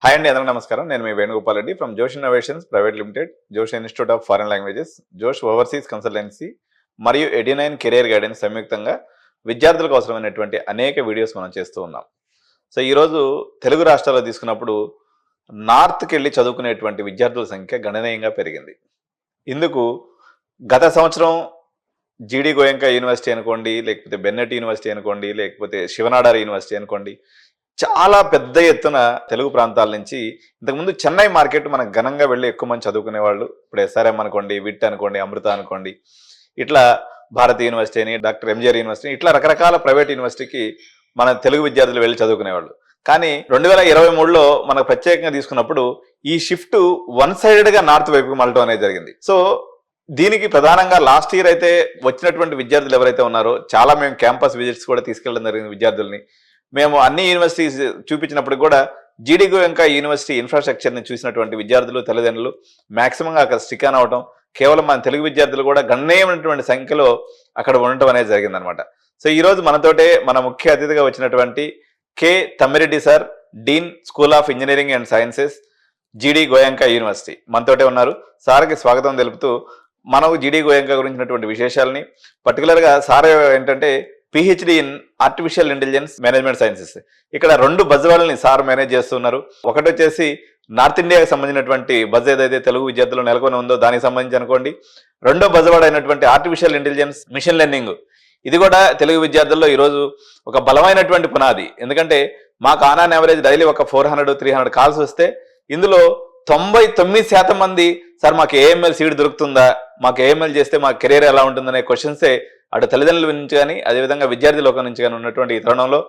Hi అండి, అందరికీ నమస్కారం. నేను మీ వేణుగోపాల్ రెడ్డి ఫ్రమ్ జోష్ ఇన్నోవేషన్స్ ప్రైవేట్ లిమిటెడ్, జోష్ ఇన్స్టిట్యూట్ ఆఫ్ ఫారెన్ లాంగ్వేజెస్, జోష్ ఓవర్సీస్ కన్సల్టెన్సీ మరియు ఎడినైన్ కెరియర్ గైడెన్స్ సంయుక్తంగా విద్యార్థులకు అవసరమైనటువంటి అనేక వీడియోస్ మనం చేస్తూ ఉన్నాం. సో ఈరోజు తెలుగు రాష్ట్రాల్లో తీసుకున్నప్పుడు నార్త్కి వెళ్ళి చదువుకునేటువంటి విద్యార్థుల సంఖ్య గణనీయంగా పెరిగింది. ఇందుకు గత సంవత్సరం జీడి గోయంకా యూనివర్సిటీ అనుకోండి, లేకపోతే బెన్నెట్ యూనివర్సిటీ అనుకోండి, లేకపోతే శివనాడారి యూనివర్సిటీ అనుకోండి, చాలా పెద్ద ఎత్తున తెలుగు ప్రాంతాల నుంచి ఇంతకుముందు చెన్నై మార్కెట్ మనకు ఘనంగా వెళ్ళి ఎక్కువ మంది చదువుకునే వాళ్ళు. ఇప్పుడు ఎస్ఆర్ఎం అనుకోండి, విట్ అనుకోండి, అమృత అనుకోండి, ఇట్లా భారతీయ యూనివర్సిటీ అని, డాక్టర్ ఎంజిఆర్ యూనివర్సిటీ, ఇట్లా రకరకాల ప్రైవేట్ యూనివర్సిటీకి మన తెలుగు విద్యార్థులు వెళ్ళి చదువుకునేవాళ్ళు. కానీ 2023లో మనకు ప్రత్యేకంగా తీసుకున్నప్పుడు ఈ షిఫ్ట్ వన్ సైడెడ్గా నార్త్ వైపుకి మళ్ళటం అనేది జరిగింది. సో దీనికి ప్రధానంగా లాస్ట్ ఇయర్ అయితే వచ్చినటువంటి విద్యార్థులు ఎవరైతే ఉన్నారో చాలా మేము క్యాంపస్ విజిట్స్ కూడా తీసుకెళ్ళడం జరిగింది. విద్యార్థుల్ని మేము అన్ని యూనివర్సిటీస్ చూపించినప్పుడు కూడా జీడి గోయంకా యూనివర్సిటీ ఇన్ఫ్రాస్ట్రక్చర్ని చూసినటువంటి విద్యార్థులు, తల్లిదండ్రులు మ్యాక్సిమంగా అక్కడ స్టిక్ ఆన్ అవటం, కేవలం మన తెలుగు విద్యార్థులు కూడా గణనీయమైనటువంటి సంఖ్యలో అక్కడ ఉండటం అనేది జరిగిందనమాట. సో ఈరోజు మనతోటే మన ముఖ్య అతిథిగా వచ్చినటువంటి K Tammireddy sir, dean school of engineering and sciences, GD Goenka university మనతోటే ఉన్నారు. సార్కి స్వాగతం తెలుపుతూ మనకు జీడి గోయంకా గురించినటువంటి విశేషాలని, పర్టికులర్గా సార్ ఏంటంటే PhD in artificial intelligence management sciences, ఇక్కడ 2 బజ్వాలని సార్ మేనేజ్ చేస్తున్నారు. ఒకటి వచ్చేసి నార్త్ ఇండియాకి సంబంధించినటువంటి బజ్ ఏదైతే తెలుగు విద్యార్థులు నెలకొని ఉందో దానికి సంబంధించి అనుకోండి, రెండో బజ్వాడ్ అయినటువంటి ఆర్టిఫిషియల్ ఇంటెలిజెన్స్ మిషన్ లెర్నింగ్, ఇది కూడా తెలుగు విద్యార్థుల్లో ఈరోజు ఒక బలమైనటువంటి పునాది. ఎందుకంటే మాకు ఆన్ ఆన్ యావరేజ్ డైలీ ఒక 400-300 కాల్స్ వస్తే ఇందులో 99% మంది సార్ మాకు ఏఎంఎల్ సీట్ దొరుకుతుందా, మాకు ఏఎంఎల్ చేస్తే మా కెరీర్ ఎలా ఉంటుందనే క్వశ్చన్సే అటు తల్లిదండ్రుల నుంచి కానీ అదేవిధంగా విద్యార్థి లోకం నుంచి కానీ ఉన్నటువంటి ఈ తరుణంలో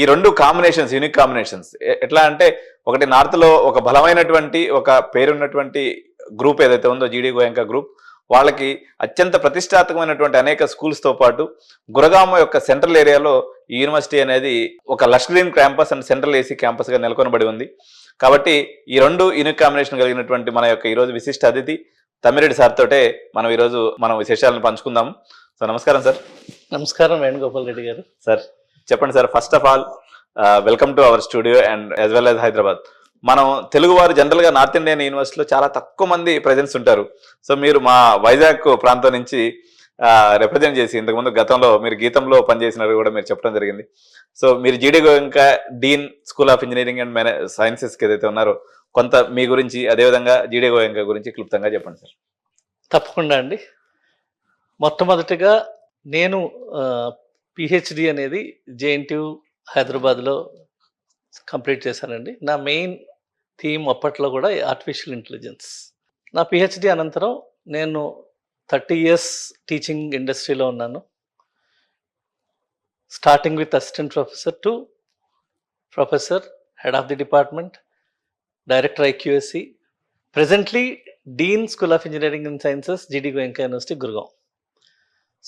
ఈ 2 కాంబినేషన్స్ యూనిక్ కాంబినేషన్స్ ఎట్లా అంటే, ఒకటి నార్త్లో ఒక బలమైనటువంటి ఒక పేరున్నటువంటి గ్రూప్ ఏదైతే ఉందో జీడి గోయంకా గ్రూప్, వాళ్ళకి అత్యంత ప్రతిష్టాత్మకమైనటువంటి అనేక స్కూల్స్తో పాటు గురగామ యొక్క సెంట్రల్ ఏరియాలో ఈ యూనివర్సిటీ అనేది ఒక lush green campus and central AC క్యాంపస్గా నెలకొనబడి ఉంది. కాబట్టి ఈ 2 యూనిక్ కాంబినేషన్ కలిగినటువంటి మన యొక్క ఈరోజు విశిష్ట అతిథి తమ్మిరెడ్డి సార్ తోటే మనం ఈరోజు మనం విశేషాలను పంచుకుందాం. సో నమస్కారం సార్. నమస్కారం వేణుగోపాల్ రెడ్డి గారు. సార్ చెప్పండి sir, first of all welcome to our studio and as well as Hyderabad. మనం తెలుగు వారు జనరల్గా నార్త్ ఇండియన్ యూనివర్సిటీలో చాలా తక్కువ మంది ప్రెజెన్స్ ఉంటారు. సో మీరు మా వైజాగ్ ప్రాంతం నుంచి రిప్రజెంట్ చేసి ఇంతకుముందు గతంలో మీరు గీతంలో పనిచేసినట్టు కూడా మీరు చెప్పడం జరిగింది. సో మీరు GD Goenka dean school of engineering and సైన్సెస్కి ఏదైతే ఉన్నారో కొంత మీ గురించి, అదేవిధంగా జీడి గోయంకా గురించి క్లుప్తంగా చెప్పండి సార్. తప్పకుండా అండి. మొట్టమొదటిగా నేను పిహెచ్డి అనేది జేఎన్టీయూ హైదరాబాద్లో కంప్లీట్ చేశానండి. నా మెయిన్ థీమ్ అప్పట్లో కూడా ఆర్టిఫిషియల్ ఇంటెలిజెన్స్. నా పిహెచ్డి అనంతరం నేను 30 years టీచింగ్ ఇండస్ట్రీలో ఉన్నాను. Starting with assistant professor to professor, head of the department, director IQAC, presently dean school of engineering and sciences, GD Goenka university, Gurgaon.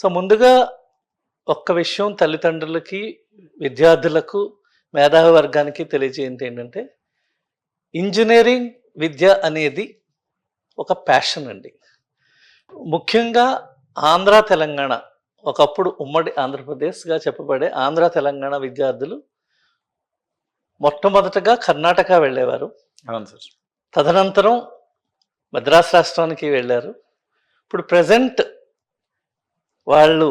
So ముందుగా ఒక్క విషయం తల్లిదండ్రులకి, విద్యార్థులకు, మేధావి వర్గానికి తెలియజేయండి ఏంటంటే, ఇంజనీరింగ్ విద్య అనేది ఒక ప్యాషన్ అండి. ముఖ్యంగా ఆంధ్ర తెలంగాణ, ఒకప్పుడు ఉమ్మడి ఆంధ్రప్రదేశ్గా చెప్పబడే ఆంధ్ర తెలంగాణ విద్యార్థులు మొట్టమొదటగా కర్ణాటక వెళ్ళేవారు. అవును సార్. తదనంతరం మద్రాసు రాష్ట్రానికి వెళ్ళారు. ఇప్పుడు ప్రజెంట్ వాళ్ళు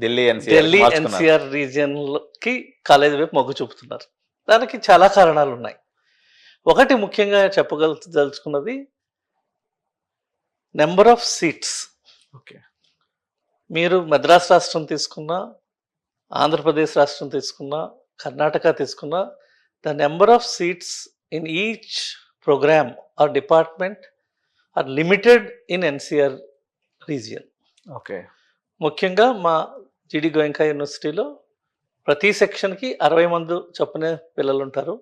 ఢిల్లీ ఎన్సీఆర్ రీజియన్కి కాలేజీ వైపు మొగ్గు చూపుతున్నారు. దానికి చాలా కారణాలు ఉన్నాయి. ఒకటి ముఖ్యంగా చెప్పదలుచుకున్నది నెంబర్ ఆఫ్ సీట్స్. ఓకే, మీరు మద్రాసు రాష్ట్రం తీసుకున్నా, ఆంధ్రప్రదేశ్ రాష్ట్రం తీసుకున్నా, కర్ణాటక తీసుకున్నా, the number of seats in each programme or department are limited in NCR region. Okay, ముఖ్యంగా మా జీడి గోయంకా యూనివర్సిటీలో ప్రతి సెక్షన్కి 60 మంది చొప్పున పిల్లలు ఉంటారు.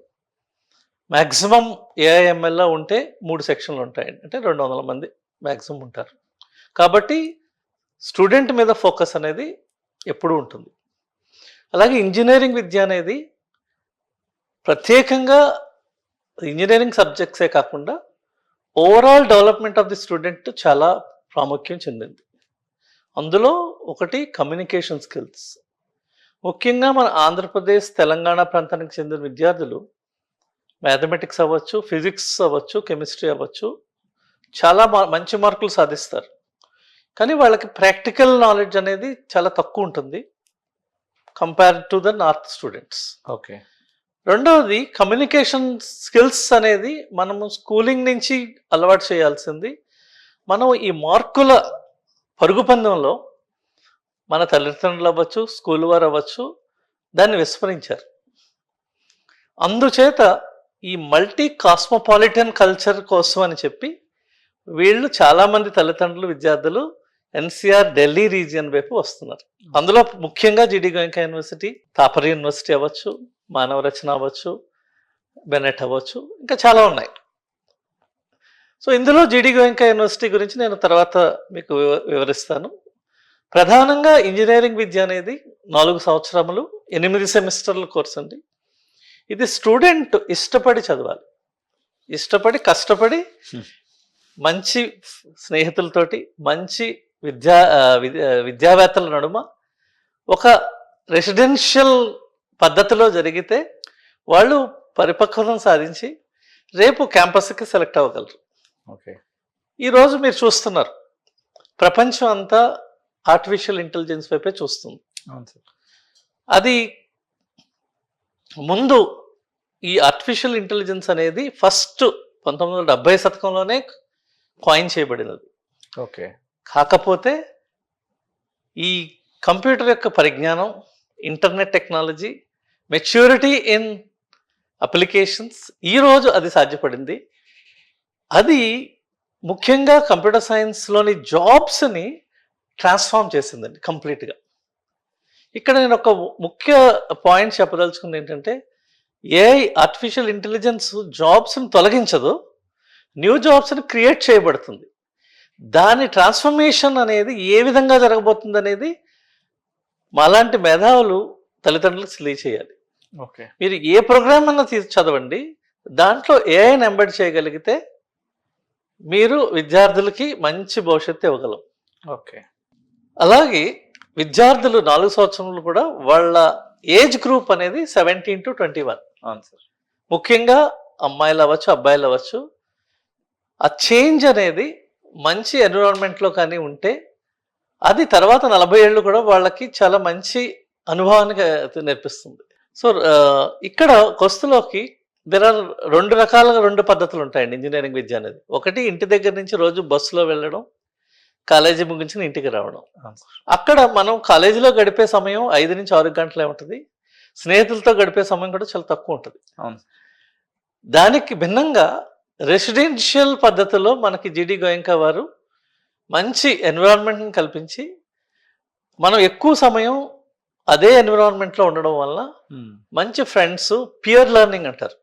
మ్యాక్సిమం ఏఐఎంఎల్లో ఉంటే 3 సెక్షన్లు ఉంటాయండి, అంటే 200 మంది మ్యాక్సిమం ఉంటారు. కాబట్టి స్టూడెంట్ మీద ఫోకస్ అనేది ఎప్పుడూ ఉంటుంది. అలాగే ఇంజనీరింగ్ విద్య అనేది ప్రత్యేకంగా ఇంజనీరింగ్ సబ్జెక్ట్సే కాకుండా overall development of the student చాలా ప్రాముఖ్యం చెందింది. అందులో ఒకటి కమ్యూనికేషన్ స్కిల్స్. ముఖ్యంగా మన ఆంధ్రప్రదేశ్, తెలంగాణ ప్రాంతానికి చెందిన విద్యార్థులు మ్యాథమెటిక్స్ అవ్వచ్చు, ఫిజిక్స్ అవ్వచ్చు, కెమిస్ట్రీ అవ్వచ్చు, చాలా మంచి మార్కులు సాధిస్తారు. కానీ వాళ్ళకి ప్రాక్టికల్ నాలెడ్జ్ అనేది చాలా తక్కువ ఉంటుంది compare to the north students. Okay. రెండవది కమ్యూనికేషన్ స్కిల్స్ అనేది మనము స్కూలింగ్ నుంచి అలవాటు చేయాల్సింది. మనం ఈ మార్కుల పరుగు పందెంలో మన తల్లిదండ్రులు అవ్వచ్చు, స్కూల్ వారు అవ్వచ్చు, దాన్ని విస్మరించారు. అందుచేత ఈ మల్టీ కాస్మోపాలిటన్ కల్చర్ కోసం అని చెప్పి వీళ్ళు చాలామంది తల్లిదండ్రులు, విద్యార్థులు ఎన్సీఆర్ ఢిల్లీ రీజియన్ వైపు వస్తున్నారు. అందులో ముఖ్యంగా జీడి గోయంకా యూనివర్సిటీ, తాపర్ యూనివర్సిటీ అవ్వచ్చు, మానవ రచన అవ్వచ్చు, బెనెట్ అవ్వచ్చు, ఇంకా చాలా ఉన్నాయి. సో ఇందులో జీడి గోయంకా యూనివర్సిటీ గురించి నేను తర్వాత మీకు వివరిస్తాను. ప్రధానంగా ఇంజనీరింగ్ విద్య అనేది 4 సంవత్సరములు, 8 సెమిస్టర్ల కోర్స్ అండి. ఇది స్టూడెంట్ ఇష్టపడి చదవాలి, ఇష్టపడి కష్టపడి మంచి స్నేహితులతోటి, మంచి విద్యావేత్తల నడుమ ఒక రెసిడెన్షియల్ పద్ధతిలో జరిగితే వాళ్ళు పరిపక్వతను సాధించి రేపు క్యాంపస్కి సెలెక్ట్ అవ్వగలరు. ఓకే. ఈరోజు మీరు చూస్తున్నారు, ప్రపంచం అంతా ఆర్టిఫిషియల్ ఇంటెలిజెన్స్ వైపే చూస్తుంది. అవును సార్. అది ముందు ఈ ఆర్టిఫిషియల్ ఇంటెలిజెన్స్ అనేది ఫస్ట్ 1970 శతకంలోనే కాయిన్ చేయబడినది. ఓకే. కాకపోతే ఈ కంప్యూటర్ యొక్క పరిజ్ఞానం, internet technology, maturity in applications, ఈరోజు అది సాధ్యపడింది. అది ముఖ్యంగా కంప్యూటర్ సైన్స్లోని జాబ్స్ని ట్రాన్స్ఫార్మ్ చేసిందండి కంప్లీట్గా. ఇక్కడ నేను ఒక ముఖ్య పాయింట్ చెప్పదలుచుకుంది ఏంటంటే, ఏఐ ఆర్టిఫిషియల్ ఇంటెలిజెన్స్ జాబ్స్ని తొలగించదు, న్యూ జాబ్స్ని క్రియేట్ చేయబడుతుంది. దాని ట్రాన్స్ఫర్మేషన్ అనేది ఏ విధంగా జరగబోతుంది అనేది మాలాంటి మేధావులు తల్లిదండ్రులకు తెలియచేయాలి. ఓకే. మీరు ఏ ప్రోగ్రామ్ అన్నా చదవండి, దాంట్లో ఏఐని ఎంబెడ్ చేయగలిగితే మీరు విద్యార్థులకి మంచి భవిష్యత్తు ఇవ్వగలం. ఓకే. అలాగే విద్యార్థులు 4 సంవత్సరాలు కూడా వాళ్ళ ఏజ్ గ్రూప్ అనేది 17 to 21. అవును సార్. ముఖ్యంగా అమ్మాయిలు అవ్వచ్చు, అబ్బాయిలు అవ్వచ్చు. ఆ చేంజ్ అనేది మంచి ఎన్విరాన్మెంట్లో కానీ ఉంటే అది తర్వాత 40 ఏళ్ళు కూడా వాళ్ళకి చాలా మంచి అనుభవాన్ని నేర్పిస్తుంది. సో ఇక్కడ కొస్తులోకి రెండు పద్ధతులు ఉంటాయండి ఇంజనీరింగ్ విద్య అనేది. ఒకటి, ఇంటి దగ్గర నుంచి రోజు బస్సులో వెళ్ళడం, కాలేజీ ముగించుకుని ఇంటికి రావడం. అక్కడ మనం కాలేజీలో గడిపే సమయం 5 నుంచి 6 గంటలే ఉంటుంది. స్నేహితులతో గడిపే సమయం కూడా చాలా తక్కువ ఉంటుంది. దానికి భిన్నంగా రెసిడెన్షియల్ పద్ధతిలో మనకి జీడి గోయంకా వారు మంచి ఎన్విరాన్మెంట్ని కల్పించి మనం ఎక్కువ సమయం అదే ఎన్విరాన్మెంట్లో ఉండడం వల్ల మంచి ఫ్రెండ్స్, పియర్ లెర్నింగ్ అంటారు.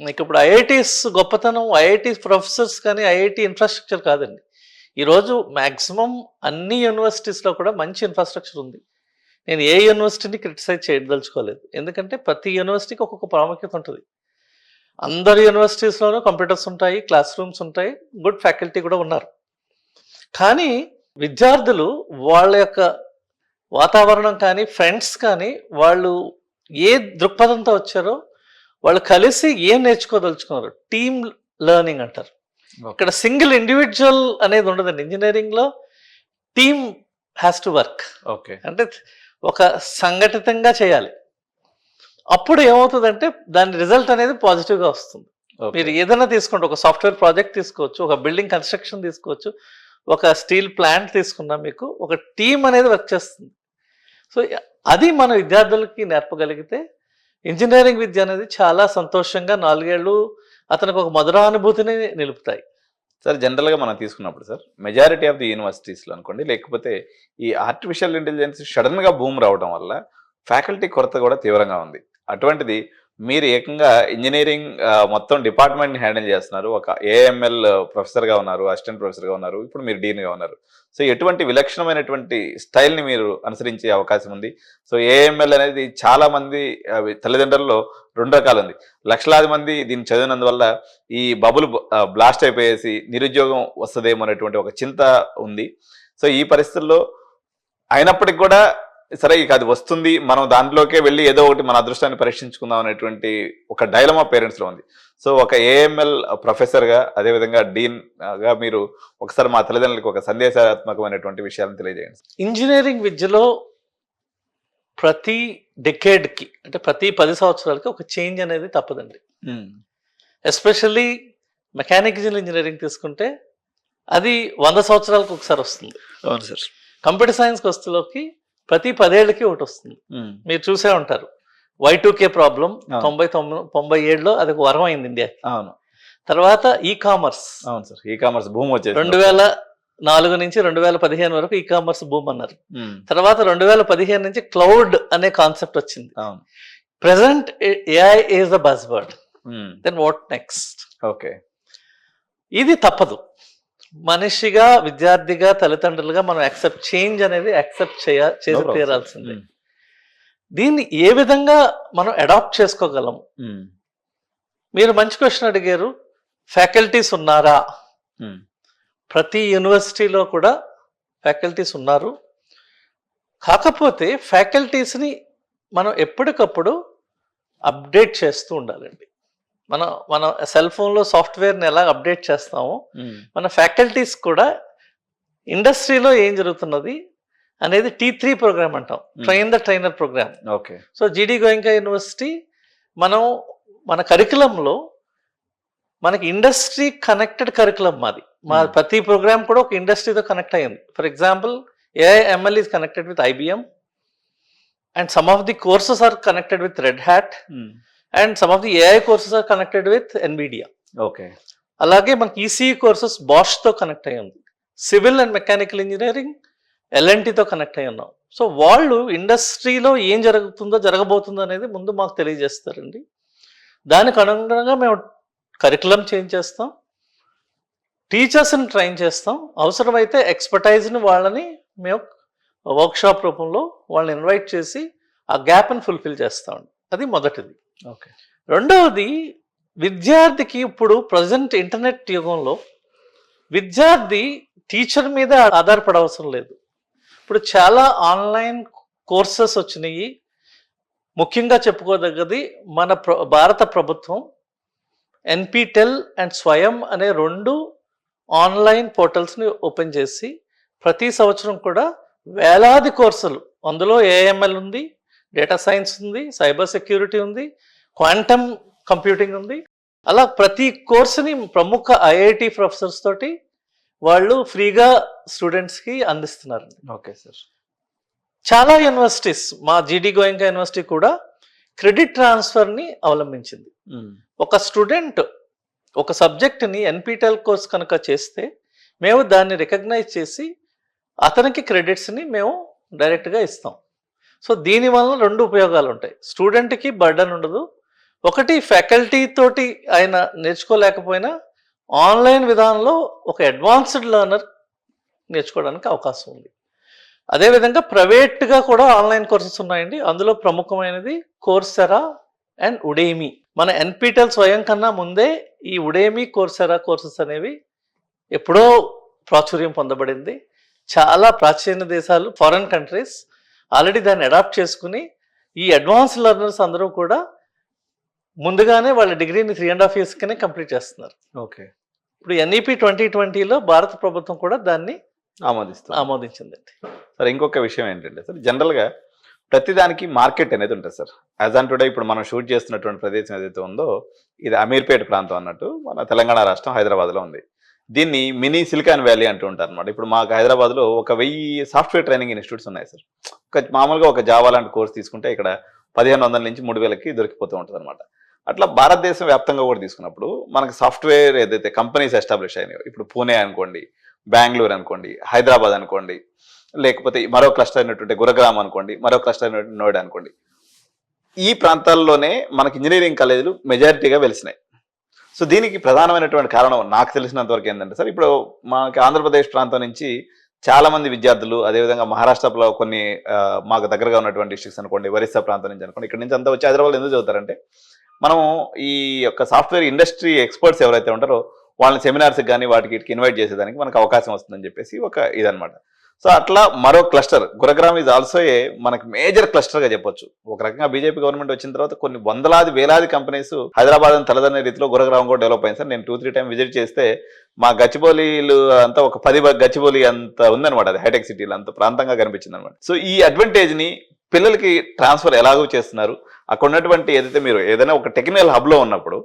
మీకు ఇప్పుడు ఐఐటీస్ గొప్పతనం ఐఐటీ ప్రొఫెసర్స్ కానీ ఐఐటీ ఇన్ఫ్రాస్ట్రక్చర్ కాదండి. ఈరోజు మ్యాక్సిమం అన్ని యూనివర్సిటీస్లో కూడా మంచి ఇన్ఫ్రాస్ట్రక్చర్ ఉంది. నేను ఏ యూనివర్సిటీని క్రిటిసైజ్ చేయదలుచుకోలేదు, ఎందుకంటే ప్రతి యూనివర్సిటీకి ఒక్కొక్క ప్రాముఖ్యత ఉంటుంది. అందరు యూనివర్సిటీస్లోనూ కంప్యూటర్స్ ఉంటాయి, క్లాస్ రూమ్స్ ఉంటాయి, గుడ్ ఫ్యాకల్టీ కూడా ఉన్నారు. కానీ విద్యార్థులు వాళ్ళ యొక్క వాతావరణం కానీ, ఫ్రెండ్స్ కానీ, వాళ్ళు ఏ దృక్పథంతో వచ్చారో వాళ్ళు కలిసి ఏం నేర్చుకోదలుచుకున్నారు, టీమ్ లెర్నింగ్ అంటారు. ఇక్కడ సింగిల్ ఇండివిజువల్ అనేది ఉండదండి. ఇంజనీరింగ్లో team has to work. Okay. అంటే ఒక సంఘటితంగా చేయాలి. అప్పుడు ఏమవుతుందంటే దాని రిజల్ట్ అనేది పాజిటివ్గా వస్తుంది. మీరు ఏదైనా తీసుకోండి, ఒక సాఫ్ట్వేర్ ప్రాజెక్ట్ తీసుకోవచ్చు, ఒక బిల్డింగ్ కన్స్ట్రక్షన్ తీసుకోవచ్చు, ఒక స్టీల్ ప్లాంట్ తీసుకున్నా మీకు ఒక టీం అనేది వర్క్ చేస్తుంది. సో అది మన విద్యార్థులకి నేర్పగలిగితే ఇంజనీరింగ్ విద్య అనేది చాలా సంతోషంగా 4 ఏళ్ళు అతనికి ఒక మధురానుభూతిని నిలుపుతాయి. సార్, జనరల్గా మనం తీసుకున్నప్పుడు సార్ మెజారిటీ ఆఫ్ ది యూనివర్సిటీస్లో అనుకోండి, లేకపోతే ఈ ఆర్టిఫిషియల్ ఇంటెలిజెన్స్ సడన్గా బూమ్ రావడం వల్ల ఫ్యాకల్టీ కొరత కూడా తీవ్రంగా ఉంది. అటువంటిది మీరు ఏకంగా ఇంజనీరింగ్ మొత్తం డిపార్ట్మెంట్ని హ్యాండిల్ చేస్తున్నారు. ఒక ఏఎంఎల్ ప్రొఫెసర్గా ఉన్నారు, అసిస్టెంట్ ప్రొఫెసర్గా ఉన్నారు, ఇప్పుడు మీరు డీన్గా ఉన్నారు. సో ఎటువంటి విలక్షణమైనటువంటి స్టైల్ని మీరు అనుసరించే అవకాశం ఉంది? సో ఏఎంఎల్ అనేది చాలామంది తల్లిదండ్రుల్లో 2 రకాలు ఉంది. లక్షలాది మంది దీన్ని చదివినందువల్ల ఈ బబుల్ బ్లాస్ట్ అయిపోయేసి నిరుద్యోగం వస్తుందేమో అనేటువంటి ఒక చింత ఉంది. సో ఈ పరిస్థితుల్లో అయినప్పటికి కూడా సరే ఇక అది వస్తుంది, మనం దాంట్లోకే వెళ్ళి ఏదో ఒకటి మన అదృష్టాన్ని పరీక్షించుకుందాం అనేటువంటి ఒక డైలమా పేరెంట్స్ లో ఉంది. సో ఒక ఏఎంఎల్ ప్రొఫెసర్ గా, అదేవిధంగా డీన్ గా మీరు ఒకసారి మా తల్లిదండ్రులకు ఒక సందేశాత్మకమైనటువంటి విషయాలను తెలియజేయండి. ఇంజనీరింగ్ విద్యలో ప్రతి డెకేడ్కి అంటే ప్రతి 10 సంవత్సరాలకి ఒక చేంజ్ అనేది తప్పదండి. ఎస్పెషల్లీ మెకానికల్ ఇంజనీరింగ్ తీసుకుంటే అది 100 సంవత్సరాలకు ఒకసారి వస్తుంది. అవును సార్. కంప్యూటర్ సైన్స్ వస్తులోకి ప్రతి 10 ఏళ్ళకి ఒకటి వస్తుంది. మీరు చూసే ఉంటారు Y2K ప్రాబ్లం 97లో అది ఒక వరం అయింది ఇండియాకి. అవును. తర్వాత ఈ కామర్స్. అవును సార్, ఈ కామర్స్ భూమి వచ్చేసి 2004 నుంచి 2015 వరకు ఈ కామర్స్ బూమ్ అన్నారు. తర్వాత 2015 నుంచి క్లౌడ్ అనే కాన్సెప్ట్ వచ్చింది. Present AI is the buzz word. Then what next? Okay, ఇది తప్పదు. మనిషిగా, విద్యార్థిగా, తల్లిదండ్రులుగా మనం చేంజ్ అనేది చేసి తీరాల్సిందే. దీన్ని ఏ విధంగా మనం అడాప్ట్ చేసుకోగలం? మీరు మంచి క్వశ్చన్ అడిగారు. ఫ్యాకల్టీస్ ఉన్నారా? ప్రతి యూనివర్సిటీలో కూడా ఫ్యాకల్టీస్ ఉన్నారు. కాకపోతే ఫ్యాకల్టీస్ని మనం ఎప్పటికప్పుడు అప్డేట్ చేస్తూ ఉండాలండి. మన సెల్ ఫోన్లో సాఫ్ట్వేర్ని ఎలా అప్డేట్ చేస్తామో మన ఫ్యాకల్టీస్ కూడా ఇండస్ట్రీలో ఏం జరుగుతున్నది అనేది T3 ప్రోగ్రామ్ అంటాం, train the trainer programme. Okay. So GD Goenka university మన కరికులంలో మనకి ఇండస్ట్రీ కనెక్టెడ్ కరికులం మాది. మా ప్రతి ప్రోగ్రామ్ కూడా ఒక ఇండస్ట్రీతో కనెక్ట్ అయ్యింది. For example AI/ML is connected with IBM and some of the courses are connected with Red Hat and some of the AI courses are connected with NVIDIA. Okay. అలాగే మనకి ECE courses బాష్తో connect అయ్యి ఉంది. Civil and mechanical engineering L&Tతో connect అయ్యి ఉన్నాం. So వాళ్ళు ఇండస్ట్రీలో ఏం జరగబోతుందో అనేది ముందు మాకు తెలియజేస్తారండి. దానికి అనుగుణంగా మేము కరికులం చేంజ్ చేస్తాం, టీచర్స్ని ట్రైన్ చేస్తాం, అవసరమైతే ఎక్స్పర్టైజ్ని వాళ్ళని మేము వర్క్షాప్ రూపంలో వాళ్ళని ఇన్వైట్ చేసి ఆ గ్యాప్ని ఫుల్ఫిల్ చేస్తామండి. అది మొదటిది. ఓకే. రెండవది, విద్యార్థికి ఇప్పుడు ప్రజెంట్ ఇంటర్నెట్ యుగంలో విద్యార్థి టీచర్ మీద ఆధారపడవసరం లేదు. ఇప్పుడు చాలా ఆన్లైన్ కోర్సెస్ వచ్చినాయి. ముఖ్యంగా చెప్పుకోదగ్గది మన భారత ప్రభుత్వం NPTEL అండ్ స్వయం అనే 2 ఆన్లైన్ పోర్టల్స్ని ఓపెన్ చేసి ప్రతి సంవత్సరం కూడా వేలాది కోర్సులు, అందులో AML ఉంది, డేటా సైన్స్ ఉంది, సైబర్ సెక్యూరిటీ ఉంది, క్వాంటమ్ కంప్యూటింగ్ ఉంది. అలా ప్రతి కోర్సుని ప్రముఖ IIT ప్రొఫెసర్స్ తోటి వాళ్ళు ఫ్రీగా స్టూడెంట్స్కి అందిస్తున్నారు. Okay sir. చాలా యూనివర్సిటీస్, మా జీడి గోయంకా యూనివర్సిటీ కూడా క్రెడిట్ ట్రాన్స్ఫర్ని అవలంబించింది. ఒక స్టూడెంట్ ఒక సబ్జెక్ట్ని NPTEL కోర్స్ కనుక చేస్తే మేము దాన్ని రికగ్నైజ్ చేసి అతనికి క్రెడిట్స్ని మేము డైరెక్ట్గా ఇస్తాం. సో దీనివల్ల 2 ఉపయోగాలు ఉంటాయి. స్టూడెంట్కి బర్డన్ ఉండదు. ఒకటి, ఫ్యాకల్టీ తోటి ఆయన నేర్చుకోలేకపోయినా ఆన్లైన్ విధానంలో ఒక అడ్వాన్స్డ్ లెర్నర్ నేర్చుకోవడానికి అవకాశం ఉంది. అదేవిధంగా ప్రైవేట్గా కూడా ఆన్లైన్ కోర్సెస్ ఉన్నాయండి. అందులో ప్రముఖమైనది కోర్సెరా అండ్ ఉడేమి. మన NPTEL స్వయం కన్నా ముందే ఈ ఉడేమి, కోర్సెరా కోర్సెస్ అనేవి ఎప్పుడో ప్రాచుర్యం పొందబడింది. చాలా ప్రాచీన దేశాలు, ఫారెన్ కంట్రీస్ ఆల్రెడీ దాన్ని అడాప్ట్ చేసుకుని ఈ అడ్వాన్స్ లెర్నర్స్ అందరూ కూడా ముందుగానే వాళ్ళ డిగ్రీని 3.5 yearsకనే కంప్లీట్ చేస్తున్నారు. ఓకే. ఇప్పుడు NEP 2020లో భారత ప్రభుత్వం కూడా దాన్ని ఆమోదించిందండి. సార్, ఇంకొక విషయం ఏంటంటే సార్, జనరల్గా ప్రతిదానికి మార్కెట్ అనేది ఉంటుంది సార్. యాజ్ ఆన్ టుడే ఇప్పుడు మనం షూట్ చేస్తున్నటువంటి ప్రదేశం ఏదైతే ఉందో ఇది అమీర్పేట ప్రాంతం అన్నట్టు మన తెలంగాణ రాష్ట్రం హైదరాబాద్లో ఉంది. దీన్ని మినీ సిలికాన్ వ్యాలీ అంటూ ఉంటారు అనమాట. ఇప్పుడు మాకు హైదరాబాద్లో ఒక 1000 సాఫ్ట్వేర్ ట్రైనింగ్ ఇన్స్టిట్యూట్స్ ఉన్నాయి సార్. మామూలుగా ఒక జావా లాంటి కోర్స్ తీసుకుంటే ఇక్కడ 1500 నుంచి 3000కి దొరికిపోతూ ఉంటుంది అనమాట. అట్లా భారతదేశం వ్యాప్తంగా కూడా తీసుకున్నప్పుడు మనకి సాఫ్ట్వేర్ ఏదైతే కంపెనీస్ ఎస్టాబ్లిష్ అయినాయో, ఇప్పుడు పూణే అనుకోండి, బెంగళూరు అనుకోండి, హైదరాబాద్ అనుకోండి, లేకపోతే మరో క్లస్టర్ అయినటువంటి గురుగ్రామ్ అనుకోండి, మరో క్లస్టర్ అయినటువంటి నోయిడా అనుకోండి, ఈ ప్రాంతాల్లోనే మనకి ఇంజనీరింగ్ కాలేజీలు మెజారిటీగా వెలిసినాయి. సో దీనికి ప్రధానమైనటువంటి కారణం నాకు తెలిసినంత వరకు ఏంటంటే సార్, ఇప్పుడు మనకి ఆంధ్రప్రదేశ్ ప్రాంతం నుంచి చాలా మంది విద్యార్థులు, అదేవిధంగా మహారాష్ట్రలో కొన్ని మాకు దగ్గరగా ఉన్నటువంటి డిస్ట్రిక్ట్స్ అనుకోండి, ఒరిస్సా ప్రాంతం నుంచి అనుకోండి, ఇక్కడ నుంచి అంతా వచ్చి హైదరాబాద్ ఎందుకు చదువుతారంటే మనం ఈ యొక్క సాఫ్ట్వేర్ ఇండస్ట్రీ ఎక్స్పర్ట్స్ ఎవరైతే ఉంటారో వాళ్ళని సెమినార్స్కి కానీ వాటికి ఇన్వైట్ చేసేదానికి మనకు అవకాశం వస్తుందని చెప్పేసి ఒక ఇదనమాట. సో అట్లా మరో cluster Gurugram is also a మనకి మేజర్ క్లస్టర్ గా చెప్పొచ్చు. ఒక రకంగా బీజేపీ గవర్నమెంట్ వచ్చిన తర్వాత కొన్ని వందలాది వేలాది కంపెనీస్ హైదరాబాద్ అని తలదనే రీతిలో గురుగ్రామ్ కూడా డెవలప్ అయింది సార్. నేను 2-3 టైం విజిట్ చేస్తే మా గచ్చిబౌలిలు అంతా ఒక 10 గచ్చిబౌలి అంత ఉందన్నమాట. అది హైటెక్ సిటీలో అంత ప్రాంతంగా కనిపించింది అనమాట. సో ఈ అడ్వాంటేజ్ ని పిల్లలకి ట్రాన్స్ఫర్ ఎలాగో చేస్తున్నారు? అక్కడ ఉన్నటువంటి ఏదైతే మీరు ఏదైనా ఒక టెక్నికల్ హబ్ లో ఉన్నప్పుడు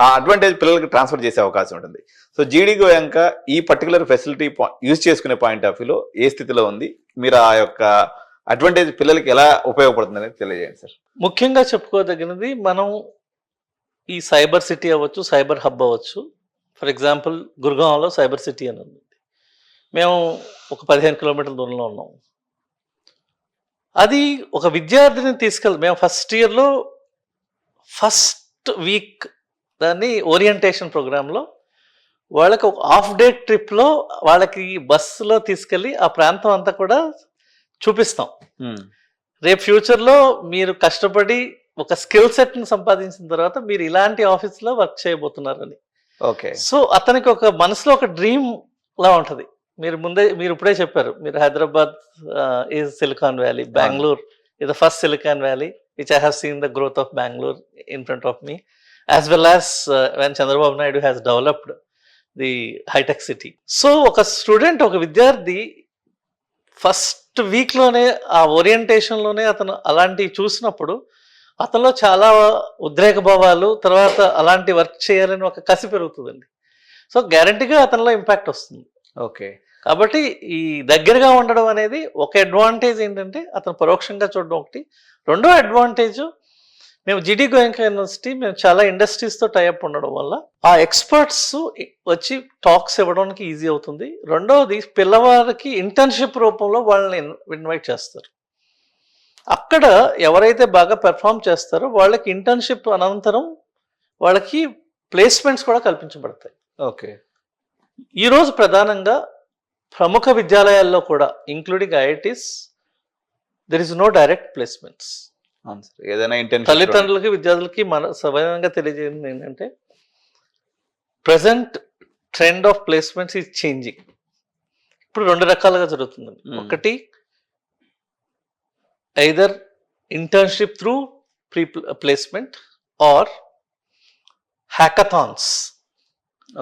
ఆ అడ్వాంటేజ్ పిల్లలకి ట్రాన్స్ఫర్ చేసే అవకాశం ఉంటుంది. సో జీడీ గోయంక ఈ పర్టికులర్ ఫెసిలిటీ యూజ్ చేసుకునే పాయింట్ ఆఫ్ వ్యూలో ఏ స్థితిలో ఉంది? మీరు ఆ యొక్క అడ్వాంటేజ్ పిల్లలకి ఎలా ఉపయోగపడుతుంది అనేది తెలియజేయండి సార్. ముఖ్యంగా చెప్పుకోదగినది, మనం ఈ సైబర్ సిటీ అవ్వచ్చు, సైబర్ హబ్ అవ్వచ్చు. ఫర్ ఎగ్జాంపుల్ గుర్గాంలో సైబర్ సిటీ అని ఉంది. మేము ఒక 15 కిలోమీటర్ల దూరంలో ఉన్నాం. అది ఒక విద్యార్థిని మేము ఫస్ట్ ఇయర్లో ఫస్ట్ వీక్ దాన్ని ఓరియంటేషన్ ప్రోగ్రాంలో వాళ్ళకి ఒక హాఫ్ డే ట్రిప్లో వాళ్ళకి బస్సులో తీసుకెళ్ళి ఆ ప్రాంతం అంతా కూడా చూపిస్తాం. రేపు ఫ్యూచర్లో మీరు కష్టపడి ఒక స్కిల్ సెట్ని సంపాదించిన తర్వాత మీరు ఇలాంటి ఆఫీస్లో వర్క్ చేయబోతున్నారని. ఓకే. సో అతనికి ఒక మనసులో ఒక డ్రీమ్ లా ఉంటుంది. మీరు ఇప్పుడే చెప్పారు, మీరు Hyderabad is silicon valley, Bengaluru is the first Silicon Valley, which I have seen the growth of Bangalore in front of me, as well as when Chandrababu Naidu has developed the high-tech city. So, ఒక student, ఒక విద్యార్థి first వీక్లోనే ఆ ఓరియంటేషన్లోనే అతను అలాంటివి చూసినప్పుడు అతనిలో చాలా ఉద్రేక భావాలు, తర్వాత అలాంటి వర్క్ చేయాలని ఒక కసి పెరుగుతుందండి. సో గ్యారంటీగా అతనిలో ఇంపాక్ట్ వస్తుంది. ఓకే. కాబట్టి ఈ దగ్గరగా ఉండడం అనేది ఒక అడ్వాంటేజ్. ఏంటంటే అతను పరోక్షంగా చూడడం ఒకటి. రెండో అడ్వాంటేజ్, మేము జీడీ గోయంకా యూనివర్సిటీ మేము చాలా ఇండస్ట్రీస్తో టైఅప్ ఉండడం వల్ల ఆ ఎక్స్పర్ట్స్ వచ్చి టాక్స్ ఇవ్వడానికి ఈజీ అవుతుంది. రెండవది, పిల్లవారికి ఇంటర్న్షిప్ రూపంలో వాళ్ళని ఇన్వైట్ చేస్తారు. అక్కడ ఎవరైతే బాగా పెర్ఫామ్ చేస్తారో వాళ్ళకి ఇంటర్న్షిప్ అనంతరం వాళ్ళకి ప్లేస్మెంట్స్ కూడా కల్పించబడతాయి. ఓకే. ఈరోజు ప్రధానంగా ప్రముఖ విద్యాలయాల్లో కూడా including IITs there is no direct placements. తల్లిదండ్రులకి విద్యార్థులకి మన సవినంగా తెలియజేయండి ఏంటంటే present trend of placements is changing. ఇప్పుడు 2 రకాలుగా జరుగుతుంది. ఒకటి, either internship through pre-placement or hackathons.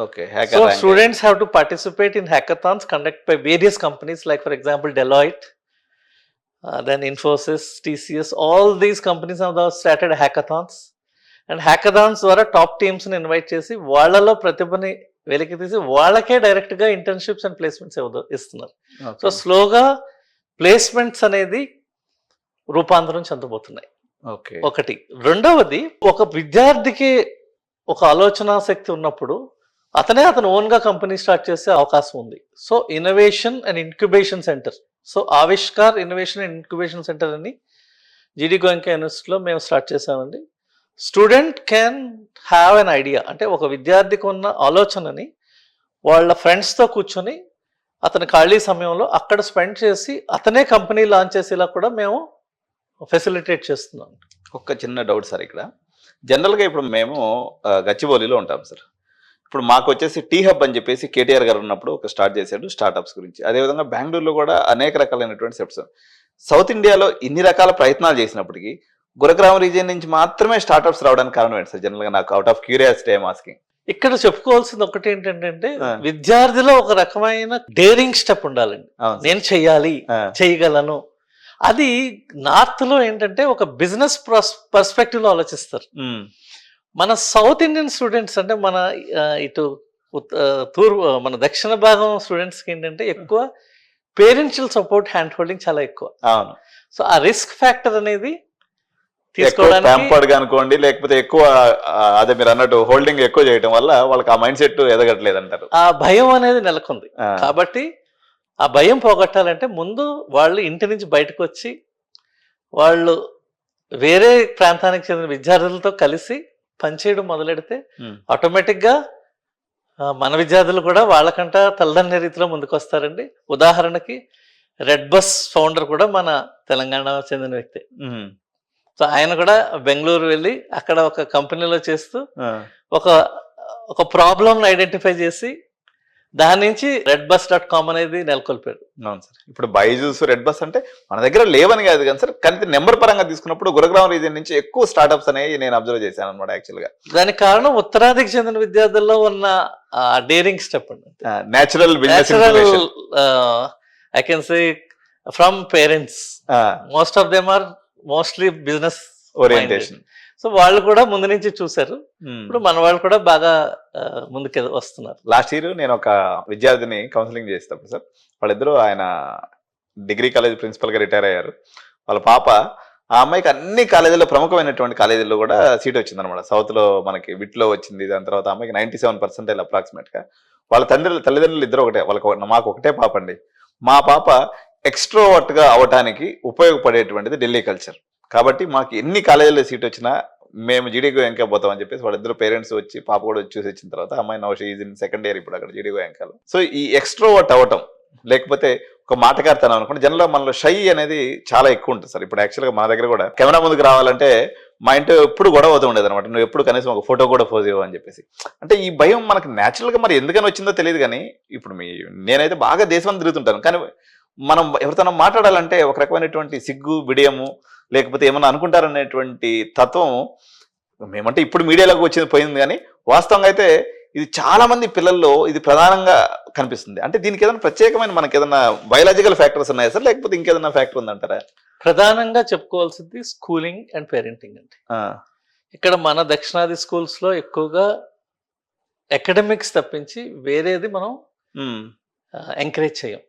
Okay. So students have to participate in hackathons conducted by various companies, like for example Deloitte, then Infosys, TCS. All these companies have now started hackathons, and hackathons ద్వారా top teams ని invite చేసి వాళ్ళలో ప్రతిభని వెలికి తీసి వాళ్ళకే direct గా internships and placements ఇస్తున్నారు. So స్లోగా ప్లేస్మెంట్స్ అనేది రూపాంతరం చెందబోతున్నాయి. ఒకటి. రెండవది, ఒక విద్యార్థికి ఒక ఆలోచన శక్తి ఉన్నప్పుడు అతను ఓన్గా కంపెనీ స్టార్ట్ చేసే అవకాశం ఉంది. So innovation and incubation centre, so Avishkar innovation and incubation centre అని జీడీ గోయంకా యూనివర్సిటీలో మేము స్టార్ట్ చేసామండి. Student can have an idea, అంటే ఒక విద్యార్థికి ఉన్న ఆలోచనని వాళ్ళ ఫ్రెండ్స్తో కూర్చొని అతని ఖాళీ సమయంలో అక్కడ స్పెండ్ చేసి అతనే కంపెనీ లాంచ్ చేసేలా కూడా మేము ఫెసిలిటేట్ చేస్తున్నాం. ఒక చిన్న డౌట్ సార్, ఇక్కడ జనరల్గా ఇప్పుడు మేము గచ్చిబౌలిలో ఉంటాం సార్. ఇప్పుడు మాకు వచ్చేసి టీ హబ్ అని చెప్పేసి కేటీఆర్ గారు ఉన్నప్పుడు ఒక స్టార్ట్ చేశాడు స్టార్టప్స్ గురించి. అదేవిధంగా బెంగళూరులో కూడా అనేక రకాలైనటువంటి స్టెప్స్. సౌత్ ఇండియాలో ఇన్ని రకాల ప్రయత్నాలు చేసినప్పటికీ గురుగ్రామ్ రీజియన్ నుంచి మాత్రమే స్టార్టప్స్ రావడానికి కారణం ఏంటి సార్? జనరల్గా నాకు out of curiosity I'm asking. ఇక్కడ చెప్పుకోవాల్సింది ఒకటి ఏంటంటే విద్యార్థిలో ఒక రకమైన డేరింగ్ స్టెప్ ఉండాలండి. నేను చెయ్యాలి, చేయగలను. అది నార్త్ లో ఏంటంటే ఒక బిజినెస్ పర్స్పెక్టివ్ లో ఆలోచిస్తారు. మన సౌత్ ఇండియన్ స్టూడెంట్స్ అంటే మన ఇటు మన దక్షిణ భాగం స్టూడెంట్స్ కి ఏంటంటే ఎక్కువ పేరెంషియల్ సపోర్ట్, హ్యాండ్ హోల్డింగ్ చాలా ఎక్కువ. సో ఆ రిస్క్ ఫ్యాక్టర్ అనేది తీసుకోవడానికి అనుకోండి, లేకపోతే ఎక్కువ అదే మీరు అన్నట్టు హోల్డింగ్ ఎక్కువ చేయడం వల్ల వాళ్ళకి ఆ మైండ్ సెట్ ఎదగట్లేదు అంటారు. ఆ భయం అనేది నెలకొంది. కాబట్టి ఆ భయం పోగొట్టాలంటే ముందు వాళ్ళు ఇంటి నుంచి బయటకు వచ్చి వాళ్ళు వేరే ప్రాంతానికి చెందిన విద్యార్థులతో కలిసి పనిచేయడం మొదలెడితే ఆటోమేటిక్గా మన విద్యార్థులు కూడా వాళ్ళకంట తల్లదన్నే రీతిలో ముందుకు వస్తారండి. ఉదాహరణకి రెడ్ బస్ ఫౌండర్ కూడా మన తెలంగాణ చెందిన వ్యక్తి. సో ఆయన కూడా బెంగళూరు వెళ్ళి అక్కడ ఒక కంపెనీలో చేస్తూ ఒక ప్రాబ్లమ్ ఐడెంటిఫై చేసి దాని నుంచి redbus.com అనేది నెలకొల్పారు. అవును సార్. ఇప్పుడు బైజూస్, రెడ్ బస్ అంటే మన దగ్గర లేవని కాదు కానీ సార్, కానీ నెంబర్ పరంగా తీసుకున్నప్పుడు గురుగ్రామ్ రీజియన్ నుంచి ఎక్కువ స్టార్ట్అప్స్ అనేవి నేను అబ్జర్వ్ చేశాను అనమాట యాక్చువల్గా. దానికి కారణం ఉత్తరాదికి చెందిన విద్యార్థుల్లో ఉన్న డేరింగ్ స్టెప్ అండి. Natural business information. I can say from parents, most of them are mostly business orientation. So వాళ్ళు కూడా ముందు నుంచి చూశారు. ఇప్పుడు మన వాళ్ళు కూడా బాగా ముందుకు వస్తున్నారు. లాస్ట్ ఇయర్ నేను ఒక విద్యార్థిని కౌన్సిలింగ్ చేసేటప్పుడు సార్, వాళ్ళిద్దరూ ఆయన డిగ్రీ కాలేజ్ ప్రిన్సిపల్ గా రిటైర్ అయ్యారు. వాళ్ళ పాప, ఆ అమ్మాయికి అన్ని కాలేజీల్లో ప్రముఖమైనటువంటి కాలేజీల్లో కూడా సీట్ వచ్చింది అనమాట. సౌత్ లో మనకి విట్లో వచ్చింది. దాని తర్వాత అమ్మాయికి 97% అప్రాక్సిమేట్ గా. వాళ్ళ తల్లిదండ్రులు ఇద్దరు ఒకటే. మాకు ఒకటే పాప అండి. మా పాప ఎక్స్ట్రోవర్ట్ గా అవటానికి ఉపయోగపడేటువంటిది ఢిల్లీ కల్చర్. కాబట్టి మాకు ఎన్ని కాలేజీలో సీట్ వచ్చినా మేము జీడీగో ఎంకా పోతామని చెప్పేసి వాళ్ళిద్దరు పేరెంట్స్ వచ్చి, పాప కూడా వచ్చి చూసి వచ్చిన తర్వాత అమ్మాయి now she is in second year ఇప్పుడు అక్కడ జీడీగో ఎంకాలో. సో ఈ ఎక్స్ట్రోవర్ట్ అవ్వటం, లేకపోతే ఒక మాటకారితనం అనుకోండి, జనరల్గా మనలో షై అనేది చాలా ఎక్కువ ఉంటుంది సార్. ఇప్పుడు యాక్చువల్గా మా దగ్గర కూడా కెమెరా ముందుకు రావాలంటే మా ఇంట్లో ఎప్పుడు గొడవ అవుతూ ఉండేది అనమాట. నువ్వు ఎప్పుడు కనీసం ఒక ఫోటో కూడా పోజ్ ఇవ్వవు అని చెప్పేసి. అంటే ఈ భయం మనకి న్యాచురల్గా మరి ఎందుకని వచ్చిందో తెలియదు. కానీ ఇప్పుడు నేనైతే బాగా దేశం తిరుగుతుంటాను, కానీ మనం ఎవరితో మాట్లాడాలంటే ఒక రకమైనటువంటి సిగ్గు, బిడియము, లేకపోతే ఏమన్నా అనుకుంటారనేటువంటి తత్వం మేమంటే ఇప్పుడు మీడియాలోకి వచ్చింది పోయింది. కానీ వాస్తవంగా అయితే ఇది చాలా మంది పిల్లల్లో ఇది ప్రధానంగా కనిపిస్తుంది. అంటే దీనికి ఏదైనా ప్రత్యేకమైన మనకి ఏదైనా బయాలజికల్ ఫ్యాక్టర్స్ ఉన్నాయా సార్, లేకపోతే ఇంకేదైనా ఫ్యాక్టర్ ఉందంటారా? ప్రధానంగా చెప్పుకోవాల్సింది స్కూలింగ్ అండ్ పేరెంటింగ్ అండి. ఇక్కడ మన దక్షిణాది స్కూల్స్ లో ఎక్కువగా అకాడమిక్స్ తప్పించి వేరేది మనం ఎంకరేజ్ చేయం.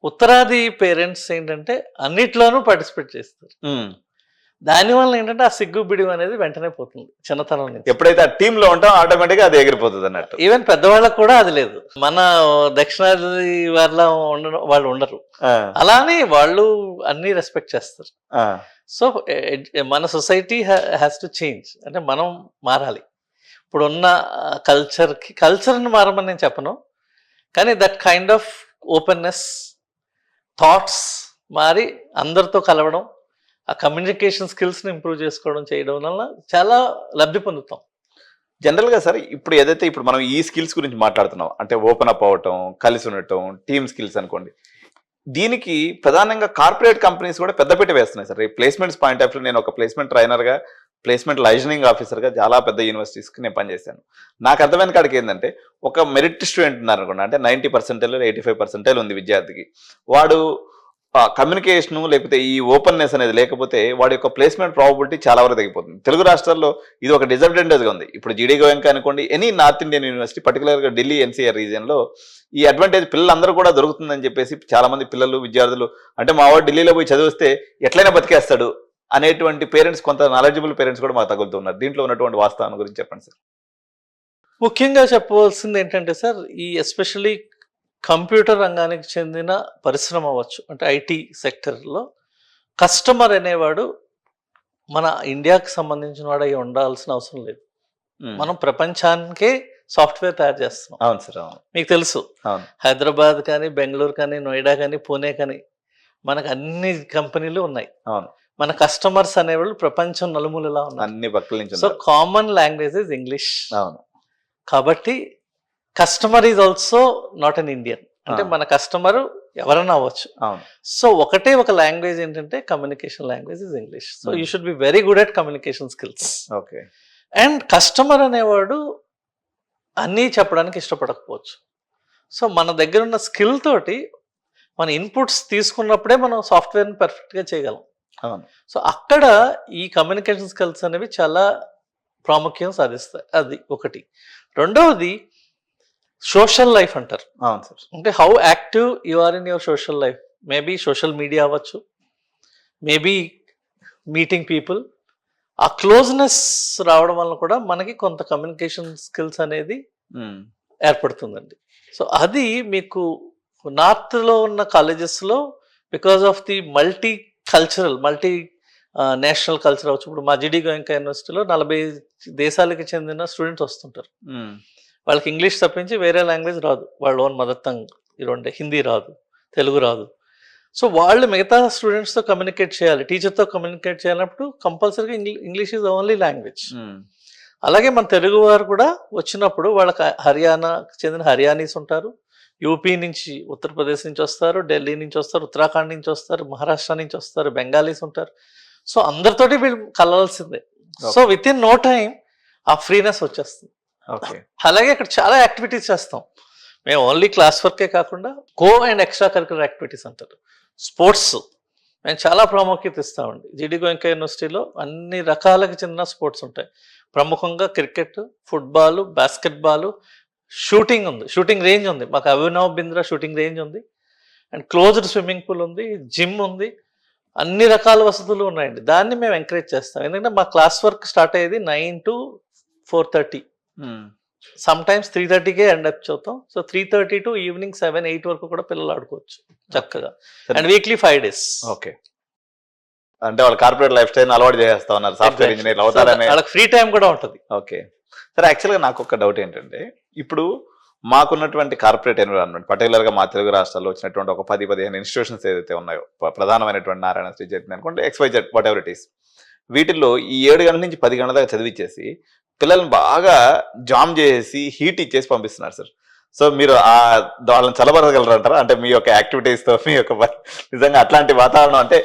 ఉత్తరాది పేరెంట్స్ ఏంటంటే అన్నిట్లోనూ పార్టిసిపేట్ చేస్తారు. దానివల్ల ఏంటంటే ఆ సిగ్గు బిడి అనేది వెంటనే పోతుంది చిన్నతనం నుంచి. ఎప్పుడైతే ఆ టీమ్ లో ఉంటాం ఆటోమేటిక్ గా అది ఎగిరిపోతుంది అన్నట్టు. ఈవెన్ పెద్దవాళ్ళకు కూడా అది లేదు. మన దక్షిణాది వాళ్ళు ఉండరు. అలానే వాళ్ళు అన్ని రెస్పెక్ట్ చేస్తారు. సో మన సొసైటీ హ్యాస్ టు చేంజ్. అంటే మనం మారాలి. ఇప్పుడు ఉన్న కల్చర్ని మారమని నేను చెప్పను, కానీ that kind of openness, thoughts మారి అందరితో కలవడం, ఆ కమ్యూనికేషన్ స్కిల్స్ని ఇంప్రూవ్ చేసుకోవడం చేయడం వల్ల చాలా లబ్ధి పొందుతాం. జనరల్గా సార్ ఇప్పుడు ఏదైతే ఇప్పుడు మనం ఈ స్కిల్స్ గురించి మాట్లాడుతున్నాం, అంటే ఓపెన్ అప్ అవ్వటం, కలిసి ఉండటం, టీమ్ స్కిల్స్ అనుకోండి, దీనికి ప్రధానంగా కార్పొరేట్ కంపెనీస్ కూడా పెద్దపీట వేస్తున్నాయి సార్. ఈ ప్లేస్మెంట్స్ పాయింట్ ఆఫ్ వ్యూ నేను ఒక ప్లేస్మెంట్ ట్రైనర్గా, ప్లేస్మెంట్ లైజనింగ్ ఆఫీసర్గా చాలా పెద్ద యూనివర్సిటీస్కి నేను పనిచేశాను. నాకు అర్థమైన కాడికి ఏంటంటే, ఒక మెరిట్ స్టూడెంట్ ఉన్నారు అనుకోండి, అంటే 90% 85% ఉంది విద్యార్థికి, వాడు కమ్యూనికేషను లేకపోతే ఈ ఓపెన్నెస్ అనేది లేకపోతే వాడి యొక్క ప్లేస్మెంట్ ప్రాబబిలిటీ చాలా వరకు తగ్గిపోతుంది. తెలుగు రాష్ట్రాల్లో ఇది ఒక డిసడ్వాంటేజ్గా ఉంది. ఇప్పుడు జీడీగో ఎంకా అనుకోండి, ఎనీ నార్త్ ఇండియన్ యూనివర్సిటీ, పర్టికులర్గా ఢిల్లీ ఎన్సీఆర్ రీజియన్లో ఈ అడ్వాంటేజ్ పిల్లలందరూ కూడా దొరుకుతుందని చెప్పేసి చాలా మంది పిల్లలు, విద్యార్థులు, అంటే మా వాడు ఢిల్లీలో పోయి చదివిస్తే ఎట్లయినా బతికేస్తాడు అనేటువంటి పేరెంట్స్, కొంత నాలెడ్జబుల్ పేరెంట్స్ కూడా మాకు తగులుతున్నారు. దీంట్లో ఉన్నటువంటి వాస్తవాన్ని గురించి చెప్పండి సార్. ముఖ్యంగా చెప్పవలసింది ఏంటంటే సార్, ఈ ఎస్పెషల్లీ కంప్యూటర్ రంగానికి చెందిన పరిశ్రమ అవ్వచ్చు, అంటే ఐటీ సెక్టర్లో కస్టమర్ అనేవాడు మన ఇండియాకి సంబంధించిన వాడు అయి ఉండాల్సిన అవసరం లేదు. మనం ప్రపంచానికే సాఫ్ట్వేర్ తయారు చేస్తున్నాం. అవును సార్, అవును. మీకు తెలుసు, హైదరాబాద్ కానీ, బెంగళూరు కానీ, నోయిడా కానీ, పూణే కానీ, మనకు అన్ని కంపెనీలు ఉన్నాయి. అవును. మన కస్టమర్స్ అనేవాళ్ళు ప్రపంచం నలుమూలలా ఉన్నారు, అన్ని పక్కల నుంచి. So common language is English. అవును. కాబట్టి customer is also not an Indian. అంటే మన కస్టమర్ ఎవరైనా అవ్వచ్చు. సో ఒకటే ఒక లాంగ్వేజ్ ఏంటంటే communication language is English. So you should be very good at communication skills. Okay. And customer అనేవాడు అన్నీ చెప్పడానికి ఇష్టపడకపోవచ్చు. సో మన దగ్గర ఉన్న స్కిల్ తోటి మన ఇన్పుట్స్ తీసుకున్నప్పుడే మనం సాఫ్ట్వేర్ని పర్ఫెక్ట్గా చేయగలం. సో అక్కడ ఈ కమ్యూనికేషన్ స్కిల్స్ అనేవి చాలా ప్రాముఖ్యం సాధిస్తాయి. అది ఒకటి. రెండవది సోషల్ లైఫ్ అంటారు. అంటే how active you are in your social life. Maybe social media అవ్వచ్చు, మేబీ మీటింగ్ పీపుల్. ఆ క్లోజ్నెస్ రావడం వల్ల కూడా మనకి కొంత కమ్యూనికేషన్ స్కిల్స్ అనేది ఏర్పడుతుందండి. సో అది మీకు నార్త్లో ఉన్న కాలేజెస్లో because of the multi national culture అవచ్చు. ఇప్పుడు మా జీడీ గోయంకా యూనివర్సిటీలో 40 దేశాలకు చెందిన స్టూడెంట్స్ వస్తుంటారు. వాళ్ళకి ఇంగ్లీష్ తప్పించి వేరే లాంగ్వేజ్ రాదు. వాళ్ళ ఓన్ మదర్ టంగ్ ఈ రెండే, హిందీ రాదు, తెలుగు రాదు. సో వాళ్ళు మిగతా స్టూడెంట్స్తో కమ్యూనికేట్ చేయాలి, టీచర్తో కమ్యూనికేట్ చేయాలన్నప్పుడు కంపల్సరీగా ఇంగ్లీష్ ఈజ్ ఓన్లీ లాంగ్వేజ్. అలాగే మన తెలుగు వారు కూడా వచ్చినప్పుడు వాళ్ళకి హర్యానాకి చెందిన హర్యానీస్ ఉంటారు, యూపీ నుంచి, ఉత్తరప్రదేశ్ నుంచి వస్తారు, ఢిల్లీ నుంచి వస్తారు, ఉత్తరాఖండ్ నుంచి వస్తారు, మహారాష్ట్ర నుంచి వస్తారు, బెంగాలీస్ ఉంటారు. సో అందరితోటి వీళ్ళు కలవాల్సిందే. So within no time ఆ ఫ్రీనెస్ వచ్చేస్తుంది. ఓకే. అలాగే ఇక్కడ చాలా యాక్టివిటీస్ చేస్తాం మేము. ఓన్లీ క్లాస్ వర్కే కాకుండా కో అండ్ ఎక్స్ట్రా కరికులర్ యాక్టివిటీస్ అంటారు, స్పోర్ట్స్ మేము చాలా ప్రాముఖ్యత ఇస్తామండి. జీడి గోయంకా యూనివర్సిటీలో అన్ని రకాలకు చెందిన స్పోర్ట్స్ ఉంటాయి. ప్రముఖంగా క్రికెట్, ఫుట్బాల్, బాస్కెట్బాల్, షూటింగ్ ఉంది, షూటింగ్ రేంజ్ ఉంది మాకు. అభినవ్ బింద్రా షూటింగ్ రేంజ్ ఉంది, అండ్ క్లోజ్డ్ స్విమ్మింగ్ పూల్ ఉంది, జిమ్ ఉంది, అన్ని రకాల వసతులు ఉన్నాయండి. దాన్ని మేము ఎంకరేజ్ చేస్తాం. ఎందుకంటే మా క్లాస్ వర్క్ స్టార్ట్ అయ్యేది 9 to 4:30, సమ్ టైమ్స్ 3:30కే ఎండ్ అప్ చదువుతాం. సో 3:30 to ఈవినింగ్ 7-8 వరకు కూడా పిల్లలు ఆడుకోవచ్చు చక్కగా. And weekly 5 days. ఓకే. అంటే వాళ్ళు కార్పొరేట్ లైఫ్ స్టైల్ అలవాటు చేస్తా ఉన్నారు, సాఫ్ట్వేర్ ఇంజనీర్ అవుతారనే. వాళ్ళకి ఫ్రీ టైం కూడా ఉంటుంది. Okay sir. యాక్చువల్గా నాకు ఒక డౌట్ ఏంటంటే, ఇప్పుడు మాకున్నటువంటి కార్పొరేట్ ఎన్విరాన్మెంట్, పర్టికులర్గా మా తెలుగు రాష్ట్రాల్లో వచ్చినటువంటి ఒక 10-15 ఇన్స్టిట్యూషన్స్ ఏదైతే ఉన్నాయో, ప్రధానమైనటువంటి నారాయణ శ్రీ చైతన్య అనుకోండి, XYZ what ever it is, వీటిల్లో ఈ 7 గంటల నుంచి 10 గంటల దాకా చదివిచ్చేసి పిల్లల్ని బాగా జామ్ చేసి హీట్ ఇచ్చేసి పంపిస్తున్నారు సార్. సో మీరు వాళ్ళని చల్లబరగలరు అంటారా? అంటే మీ యొక్క యాక్టివిటీస్తో, మీ యొక్క నిజంగా అట్లాంటి వాతావరణం అంటే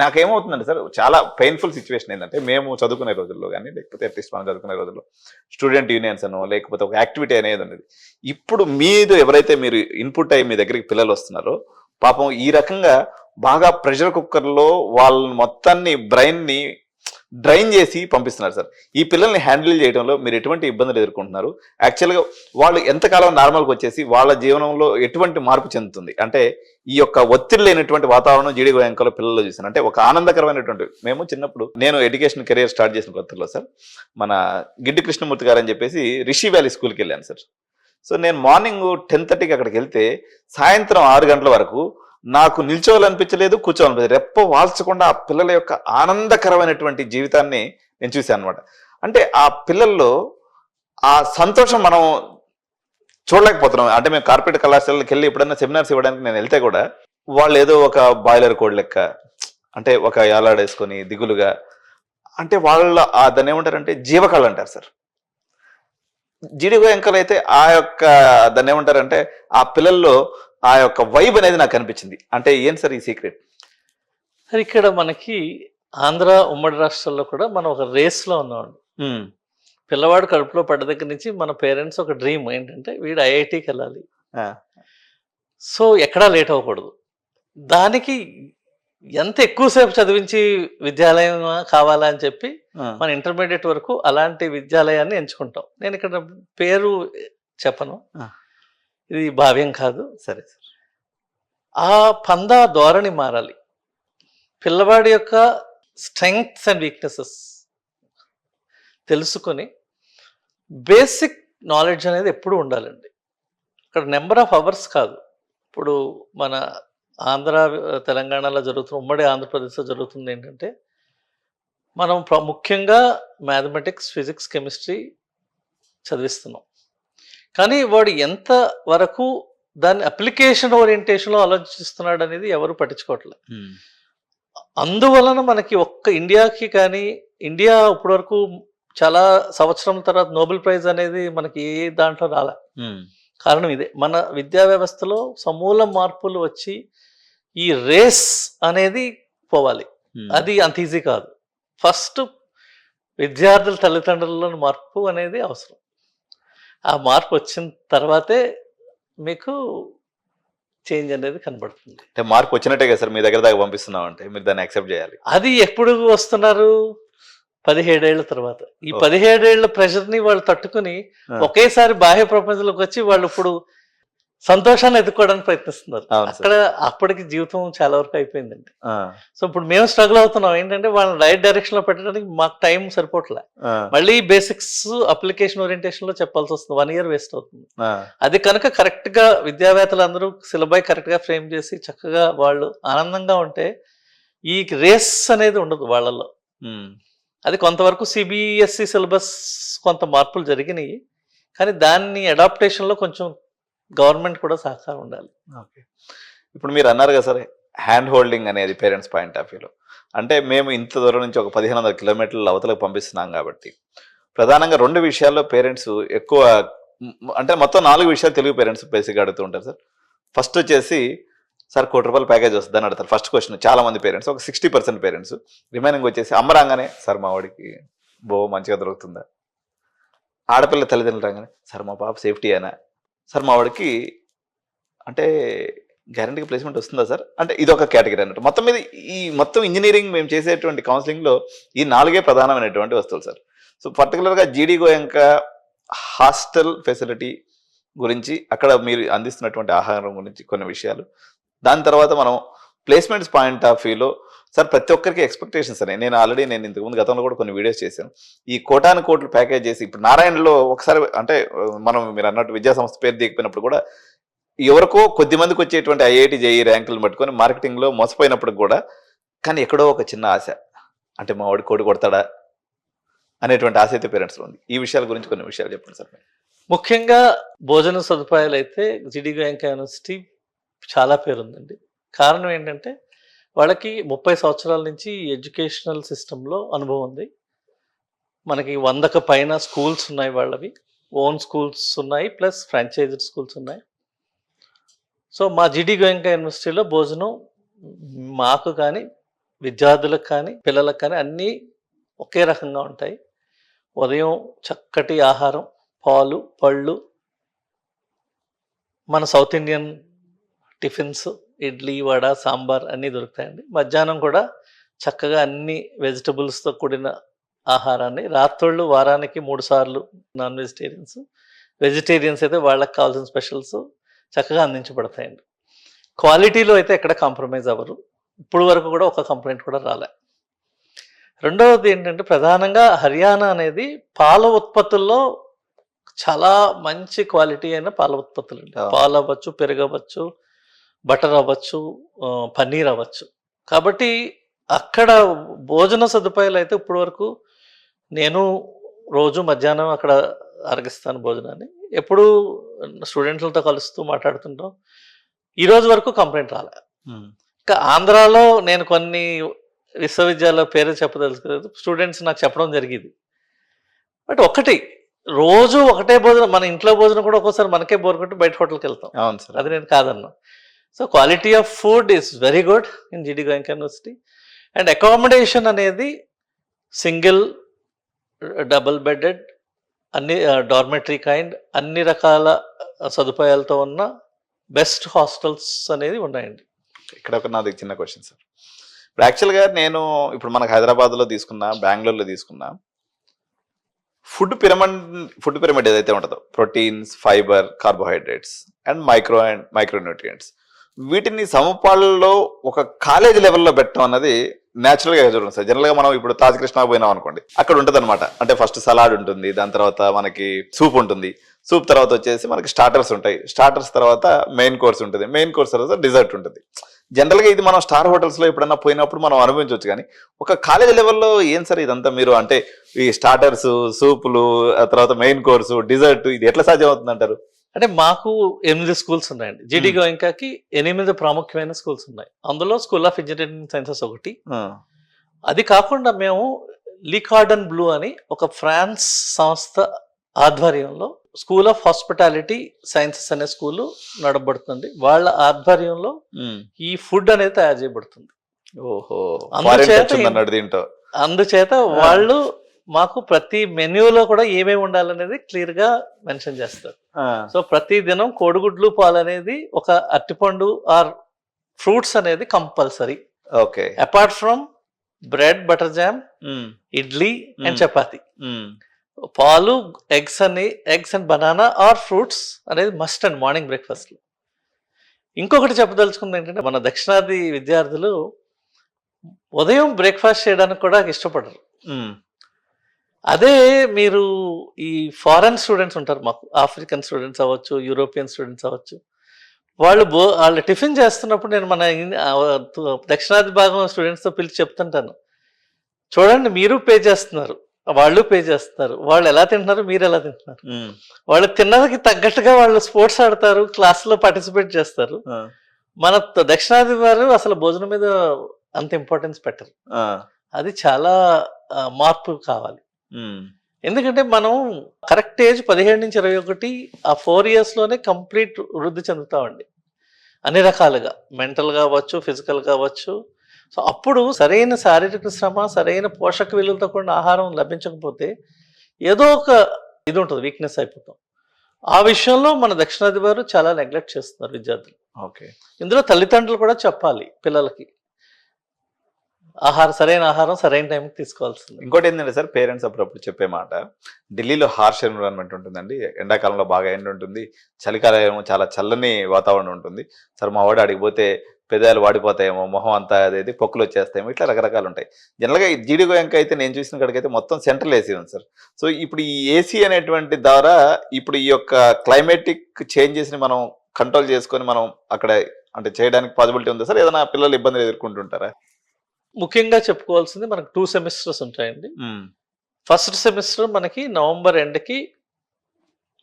నాకేమవుతుందండి సార్, చాలా పెయిన్ఫుల్ సిచ్యువేషన్ ఏంటంటే, మేము చదువుకునే రోజుల్లో కానీ, లేకపోతే అట్లీస్ట్ మనం చదువుకునే రోజుల్లో స్టూడెంట్ యూనియన్స్ అనో లేకపోతే ఒక యాక్టివిటీ అనేది ఉండేది. ఇప్పుడు మీరు ఎవరైతే మీరు ఇన్పుట్ అయ్యి మీ దగ్గరికి పిల్లలు వస్తున్నారో, పాపం ఈ రకంగా బాగా ప్రెషర్ కుక్కర్లో వాళ్ళ మొత్తాన్ని బ్రెయిన్ని డ్రైన్ చేసి పంపిస్తున్నారు సార్. ఈ పిల్లల్ని హ్యాండిల్ చేయడంలో మీరు ఎటువంటి ఇబ్బందులు ఎదుర్కొంటున్నారు? యాక్చువల్గా వాళ్ళు ఎంతకాలం నార్మల్గా వచ్చేసి వాళ్ళ జీవనంలో ఎటువంటి మార్పు చెందుతుంది? అంటే ఈ యొక్క ఒత్తిడి లేనటువంటి వాతావరణం జీడి గోయంకాలో పిల్లల్లో చూసాను. అంటే ఒక ఆనందకరమైనటువంటి, మేము చిన్నప్పుడు నేను ఎడ్యుకేషన్ కెరియర్ స్టార్ట్ చేసిన కొత్తలో సార్, మన గిడ్డి కృష్ణమూర్తి గారు అని చెప్పేసి రిషి వ్యాలీ స్కూల్కి వెళ్ళాను సార్. సో నేను మార్నింగ్ 10:30కి అక్కడికి వెళ్తే సాయంత్రం 6 గంటల వరకు నాకు నిల్చోవాలనిపించలేదు, కూర్చోవాలనిపించలేదు. రెప్ప వాల్చకుండా ఆ పిల్లల యొక్క ఆనందకరమైనటువంటి జీవితాన్ని నేను చూశాను అనమాట. అంటే ఆ పిల్లల్లో ఆ సంతోషం మనం చూడలేకపోతున్నాం. అంటే మేము కార్పొరేట్ కళాశాలకి వెళ్ళి ఎప్పుడైనా సెమినార్స్ ఇవ్వడానికి నేను వెళ్తే కూడా వాళ్ళు ఏదో ఒక బాయిలర్ కోడ్ లెక్క, అంటే ఒక యాలాడేసుకొని దిగులుగా, అంటే వాళ్ళ దాన్ని ఏమంటారంటే జీవకళ అంటారు సార్. జీడి గోయంకాలో అయితే ఆ యొక్క దాన్ని ఏమంటారంటే ఆ పిల్లల్లో ఆ యొక్క వైబ్ అనేది నాకు అనిపించింది. అంటే ఏం సార్ ఈ సీక్రెట్? సార్ ఇక్కడ మనకి ఆంధ్ర ఉమ్మడి రాష్ట్రాల్లో కూడా మనం ఒక రేస్లో ఉన్నామండి. పిల్లవాడు కడుపులో పడ్డ దగ్గర నుంచి మన పేరెంట్స్ ఒక డ్రీమ్ ఏంటంటే వీడు ఐఐటికి వెళ్ళాలి, సో ఎక్కడా లేట్ అవ్వకూడదు. దానికి ఎంత ఎక్కువసేపు చదివించి విద్యాలయం కావాలా అని చెప్పి మన ఇంటర్మీడియట్ వరకు అలాంటి విద్యాలయాన్ని ఎంచుకుంటాం. నేను ఇక్కడ పేరు చెప్పను, ఇది భావ్యం కాదు. సరే సార్, ఆ పందా ధోరణి మారాలి. పిల్లవాడి యొక్క స్ట్రెంగ్త్స్ అండ్ వీక్నెసెస్ తెలుసుకొని బేసిక్ నాలెడ్జ్ అనేది ఎప్పుడు ఉండాలండి. ఇక్కడ నెంబర్ ఆఫ్ అవర్స్ కాదు. ఇప్పుడు మన ఆంధ్ర తెలంగాణలో జరుగుతున్న, ఉమ్మడి ఆంధ్రప్రదేశ్లో జరుగుతుంది ఏంటంటే, మనం ముఖ్యంగా మ్యాథమెటిక్స్, ఫిజిక్స్, కెమిస్ట్రీ చదివిస్తున్నాం. కానీ వాడు ఎంత వరకు దాన్ని అప్లికేషన్ ఓరియంటేషన్లో ఆలోచిస్తున్నాడు అనేది ఎవరు పట్టించుకోవట్లేదు. అందువలన మనకి ఒక్క ఇండియాకి కానీ, ఇండియా ఇప్పటి వరకు చాలా సంవత్సరం తర్వాత నోబెల్ ప్రైజ్ అనేది మనకి ఏ దాంట్లో రాలే. కారణం ఇదే, మన విద్యా వ్యవస్థలో సమూల మార్పులు వచ్చి ఈ రేస్ అనేది పోవాలి. అది అంత ఈజీ కాదు. ఫస్ట్ విద్యార్థుల తల్లిదండ్రుల మార్పు అనేది అవసరం. ఆ మార్పు వచ్చిన తర్వాతే మీకు చేంజ్ అనేది కనబడుతుంది. అంటే మార్పు వచ్చినట్టే కదా సార్ మీ దగ్గర దాకా పంపిస్తున్నాం అంటే మీరు దాన్ని యాక్సెప్ట్ చేయాలి. అది ఎప్పుడు వస్తున్నారు? 17 ఏళ్ల తర్వాత. ఈ 17 ఏళ్ల ప్రెషర్ని వాళ్ళు తట్టుకుని ఒకేసారి బాహ్య ప్రపంచంలోకి వచ్చి వాళ్ళు ఇప్పుడు సంతోషాన్ని ఎదుర్కోవడానికి ప్రయత్నిస్తున్నారు. అక్కడ అప్పటికి జీవితం చాలా వరకు అయిపోయిందండి. సో ఇప్పుడు మేము స్ట్రగుల్ అవుతున్నాం ఏంటంటే వాళ్ళని రైట్ డైరెక్షన్ లో పెట్టడానికి మాకు టైం సరిపోవట్లే. మళ్ళీ బేసిక్స్ అప్లికేషన్ ఓరియంటేషన్ లో చెప్పాల్సి వస్తుంది. 1 year వేస్ట్ అవుతుంది. అది కనుక కరెక్ట్ గా విద్యావేత్తలు అందరూ సిలబస్ కరెక్ట్ గా ఫ్రేమ్ చేసి చక్కగా వాళ్ళు ఆనందంగా ఉంటే ఈ రేస్ అనేది ఉండదు వాళ్ళలో. అది కొంతవరకు సిబిఎస్ఈ సిలబస్ కొంత మార్పులు జరిగినాయి, కానీ దాన్ని అడాప్టేషన్లో కొంచెం గవర్నమెంట్ కూడా సహకారం ఉండాలి. ఓకే, ఇప్పుడు మీరు అన్నారు కదా సార్, హ్యాండ్ హోల్డింగ్ అనేది పేరెంట్స్ పాయింట్ ఆఫ్ వ్యూలో, అంటే మేము ఇంత దూరం నుంచి ఒక 1500 కిలోమీటర్ల అవతలకు పంపిస్తున్నాం కాబట్టి ప్రధానంగా 2 విషయాల్లో పేరెంట్స్ ఎక్కువ అంటే మొత్తం 4 విషయాలు తెలుగు పేరెంట్స్ బేసిక్గా అడుగుతూ ఉంటారు సార్. ఫస్ట్ వచ్చేసి సార్ ₹1,00,00,000 ప్యాకేజ్ వస్తుందని అడుగుతారు. ఫస్ట్ క్వశ్చన్ చాలా మంది పేరెంట్స్, ఒక 60% పేరెంట్స్. రిమైనింగ్ వచ్చేసి అమ్మ రాగానే సార్ మా వాడికి మంచిగా దొరుకుతుందా, ఆడపిల్ల తల్లిదండ్రులు రాగానే సార్ మా పాప సేఫ్టీ అయినా, సార్ మా వాడికి అంటే గ్యారంటీగా ప్లేస్మెంట్ వస్తుందా సార్, అంటే ఇది ఒక కేటగిరీ అన్నట్టు. మొత్తం మీద ఈ మొత్తం ఇంజనీరింగ్ మేము చేసేటువంటి కౌన్సిలింగ్లో ఈ 4 ప్రధానమైనటువంటి వస్తువులు సార్. సో పర్టికులర్గా జీడీ గోయంక హాస్టల్ ఫెసిలిటీ గురించి, అక్కడ మీరు అందిస్తున్నటువంటి ఆహారం గురించి కొన్ని విషయాలు, దాని తర్వాత మనం ప్లేస్మెంట్స్ పాయింట్ ఆఫ్ వ్యూలో సార్ ప్రతి ఒక్కరికి ఎక్స్పెక్టేషన్స్ అనేవి నేను ఇంతకుముందు గతంలో కూడా కొన్ని వీడియోస్ చేశాను. ఈ కోటాను కోట్లు ప్యాకేజ్ చేసి ఇప్పుడు నారాయణలో ఒకసారి అంటే మీరు అన్నట్టు విద్యా సంస్థ పేరు దిగిపోయినప్పుడు కూడా ఎవరికో కొద్ది మందికి వచ్చేటువంటి ఐఐటి జేఈ ర్యాంకులను పట్టుకొని మార్కెటింగ్లో మోసపోయినప్పుడు కూడా కానీ ఎక్కడో ఒక చిన్న ఆశ, అంటే మా వాడి కోడి కొడతాడా అనేటువంటి ఆశ అయితే పేరెంట్స్లో ఉంది. ఈ విషయాల గురించి కొన్ని విషయాలు చెప్పండి సార్. ముఖ్యంగా భోజన సదుపాయాలు అయితే జీడీ గోయంకా యూనివర్సిటీ చాలా పేరుందండి. కారణం ఏంటంటే వాళ్ళకి 30 సంవత్సరాల నుంచి ఎడ్యుకేషనల్ సిస్టంలో అనుభవం ఉంది. మనకి 100కు పైన స్కూల్స్ ఉన్నాయి, వాళ్ళవి ఓన్ స్కూల్స్ ఉన్నాయి, ప్లస్ ఫ్రాంచైజ్డ్ స్కూల్స్ ఉన్నాయి. సో మా జీడీ గోయంకా యూనివర్సిటీలో భోజనం మాకు కానీ విద్యార్థులకు కానీ పిల్లలకు కానీ అన్నీ ఒకే రకంగా ఉంటాయి. ఉదయం చక్కటి ఆహారం, పాలు, పళ్ళు, మన south Indian tiffins, idli, vada, sambar అన్నీ దొరుకుతాయండి. మధ్యాహ్నం కూడా చక్కగా అన్ని వెజిటబుల్స్తో కూడిన ఆహారాన్ని, రాత్రుళ్ళు వారానికి 3 సార్లు నాన్ వెజిటేరియన్స్, వెజిటేరియన్స్ అయితే వాళ్ళకి కావాల్సిన స్పెషల్స్ చక్కగా అందించబడతాయండి. క్వాలిటీలో అయితే ఎక్కడ కాంప్రమైజ్ అవ్వరు. ఇప్పుడు వరకు కూడా ఒక కంప్లైంట్ కూడా రాలే. రెండవది ఏంటంటే ప్రధానంగా హర్యానా అనేది పాల ఉత్పత్తుల్లో చాలా మంచి క్వాలిటీ అయిన పాల ఉత్పత్తులు అండి. పాలు అవ్వచ్చు, పెరుగు అవ్వచ్చు, బటర్ అవ్వచ్చు, పన్నీర్ అవ్వచ్చు. కాబట్టి అక్కడ భోజన సదుపాయాలు అయితే ఇప్పటి వరకు నేను రోజు మధ్యాహ్నం అక్కడ అరగిస్తాను భోజనాన్ని. ఎప్పుడు స్టూడెంట్లతో కలుస్తూ మాట్లాడుతుంటాం. ఈ రోజు వరకు కంప్లైంట్ రాలే. ఇంకా ఆంధ్రాలో నేను కొన్ని విశ్వవిద్యాలయాల పేరు చెప్పదలుచుకోలేదు, స్టూడెంట్స్ నాకు చెప్పడం జరిగింది. బట్ ఒకటి, రోజు ఒకటే భోజనం, మన ఇంట్లో భోజనం కూడా ఒక్కోసారి మనకే బోర్ కొట్టి బయట హోటల్కి వెళ్తాం. అవును సార్, అది నేను కాదన్నా. So quality of food is very good in జీడీ గోయంకా యూనివర్సిటీ. అండ్ అకామిడేషన్ అనేది సింగిల్, డబుల్ బెడెడ్, అన్ని డార్మెటరీ కైండ్, అన్ని రకాల సదుపాయాలతో ఉన్న బెస్ట్ హాస్టల్స్ అనేది ఉన్నాయండి. ఇక్కడ ఒక నాది చిన్న క్వశ్చన్ సార్. ఇప్పుడు యాక్చువల్గా ఇప్పుడు మనకు హైదరాబాద్లో తీసుకున్నా, బెంగళూరులో తీసుకున్నా, ఫుడ్ పిరమిడ్ ఏదైతే ఉంటుందో, proteins, fibre, carbohydrates and micronutrients, వీటిని సమపాళ్ళలో ఒక కాలేజ్ లెవెల్లో పెట్టడం అన్నది న్యాచురల్గా చూడండి సార్. జనరల్గా మనం ఇప్పుడు తాజ్ కృష్ణ పోయినాం అనుకోండి, అక్కడ ఉంటుంది అనమాట. అంటే ఫస్ట్ సలాడ్ ఉంటుంది, దాని తర్వాత మనకి సూప్ ఉంటుంది, సూప్ తర్వాత వచ్చేసి మనకి స్టార్టర్స్ ఉంటాయి, స్టార్టర్స్ తర్వాత మెయిన్ కోర్స్ ఉంటుంది, మెయిన్ కోర్స్ తర్వాత డిజర్ట్ ఉంటుంది. జనరల్గా ఇది మనం స్టార్ హోటల్స్లో ఎప్పుడన్నా పోయినప్పుడు మనం అనుభవించవచ్చు. కానీ ఒక కాలేజ్ లెవెల్లో ఏం సార్ ఇదంతా మీరు, అంటే ఈ స్టార్టర్స్, సూపులు, తర్వాత మెయిన్ కోర్సు, డిజర్ట్, ఇది ఎట్లా సాధ్యం అవుతుంది అంటారు? అంటే మాకు 8 స్కూల్స్ ఉన్నాయండి. జీడీ గోయంకాకి 8 ప్రాముఖ్యమైన స్కూల్స్ ఉన్నాయి. అందులో స్కూల్ ఆఫ్ ఇంజనీరింగ్ సైన్సెస్ ఒకటి. అది కాకుండా మేము లీ కార్డన్ బ్లూ అని ఒక ఫ్రాన్స్ సంస్థ ఆధ్వర్యంలో స్కూల్ ఆఫ్ హాస్పిటాలిటీ సైన్సెస్ అనే స్కూల్ నడబడుతుంది. వాళ్ళ ఆధ్వర్యంలో ఈ ఫుడ్ అనేది తయారు చేయబడుతుంది. ఓహో, అందుచేత వాళ్ళు మాకు ప్రతి మెన్యూలో కూడా ఏమేమి ఉండాలనేది క్లియర్ గా మెన్షన్ చేస్తారు. సో ప్రతి దినం కోడిగుడ్లు, పాలు అనేది, ఒక అరటిపండు ఆర్ ఫ్రూట్స్ అనేది compulsory. Okay, apart from bread, butter jam, idli and chapati. పాలు, eggs and banana or fruits అనేది మస్ట్ అండ్ మార్నింగ్ బ్రేక్ఫాస్ట్ లో. ఇంకొకటి చెప్పదలుచుకుంది ఏంటంటే, మన దక్షిణాది విద్యార్థులు ఉదయం బ్రేక్ఫాస్ట్ చేయడానికి కూడా ఇష్టపడరు. అదే మీరు ఈ ఫారెన్ స్టూడెంట్స్ ఉంటారు, మాకు ఆఫ్రికన్ స్టూడెంట్స్ అవ్వచ్చు, యూరోపియన్ స్టూడెంట్స్ అవ్వచ్చు, వాళ్ళు టిఫిన్ చేస్తున్నప్పుడు నేను మన దక్షిణాది భాగం స్టూడెంట్స్తో పిలిచి చెప్తుంటాను, చూడండి మీరు పే చేస్తున్నారు, వాళ్ళు పే చేస్తున్నారు, వాళ్ళు ఎలా తింటున్నారు, మీరు ఎలా తింటున్నారు. వాళ్ళు తిన్నదికి తగ్గట్టుగా వాళ్ళు స్పోర్ట్స్ ఆడతారు, క్లాసులో పార్టిసిపేట్ చేస్తారు. మన దక్షిణాది వారు అసలు భోజనం మీద అంత ఇంపార్టెన్స్ పెట్టరు. అది చాలా మార్పు కావాలి. ఎందుకంటే మనం కరెక్ట్ ఏజ్ 17 నుంచి 21 ఆ 4 ఇయర్స్లోనే కంప్లీట్ వృద్ధి చెందుతామండి అన్ని రకాలుగా, మెంటల్ కావచ్చు, ఫిజికల్ కావచ్చు. సో అప్పుడు సరైన శారీరక శ్రమ, సరైన పోషక విలువలతో కూడిన ఆహారం లభించకపోతే ఏదో ఒక ఇది ఉంటుంది, వీక్నెస్ అయిపోతాం. ఆ విషయంలో మన దక్షిణాది వారు చాలా నెగ్లెక్ట్ చేస్తున్నారు విద్యార్థులు. ఓకే. ఇందులో తల్లిదండ్రులు కూడా చెప్పాలి పిల్లలకి సరైన ఆహారం సరైన టైంకి తీసుకోవాల్సింది. ఇంకోటి ఏంటంటే సార్, పేరెంట్స్ అప్పుడప్పుడు చెప్పే మాట, ఢిల్లీలో హార్ష్ ఎన్విరాన్మెంట్ ఉంటుందండి, ఎండాకాలంలో బాగా ఎండ ఉంటుంది, చలికాలం ఏమో చాలా చల్లని వాతావరణం ఉంటుంది. సార్ మా వాడు అడిగిపోతే పెదాలు వాడిపోతాయేమో, మొహం అంతా అదేది పొక్కులు వచ్చేస్తాయేమో, ఇట్లా రకరకాలు ఉంటాయి. జనరల్గా జీడి గోయంక అయితే నేను చూసిన కాడికైతే మొత్తం సెంట్రల్ ఏసీ ఉంది సార్. సో ఇప్పుడు ఈ ఏసీ అనేటువంటి ద్వారా ఇప్పుడు ఈ యొక్క క్లైమేటిక్ చేంజెస్ని మనం కంట్రోల్ చేసుకొని మనం అక్కడ అంటే చేయడానికి పాసిబిలిటీ ఉందా సార్? ఏదైనా పిల్లలు ఇబ్బందులు ఎదుర్కొంటుంటారా? ముఖ్యంగా చెప్పుకోవాల్సింది మనకు 2 సెమిస్టర్స్ ఉంటాయండి. ఫస్ట్ సెమిస్టర్ మనకి నవంబర్ ఎండ్కి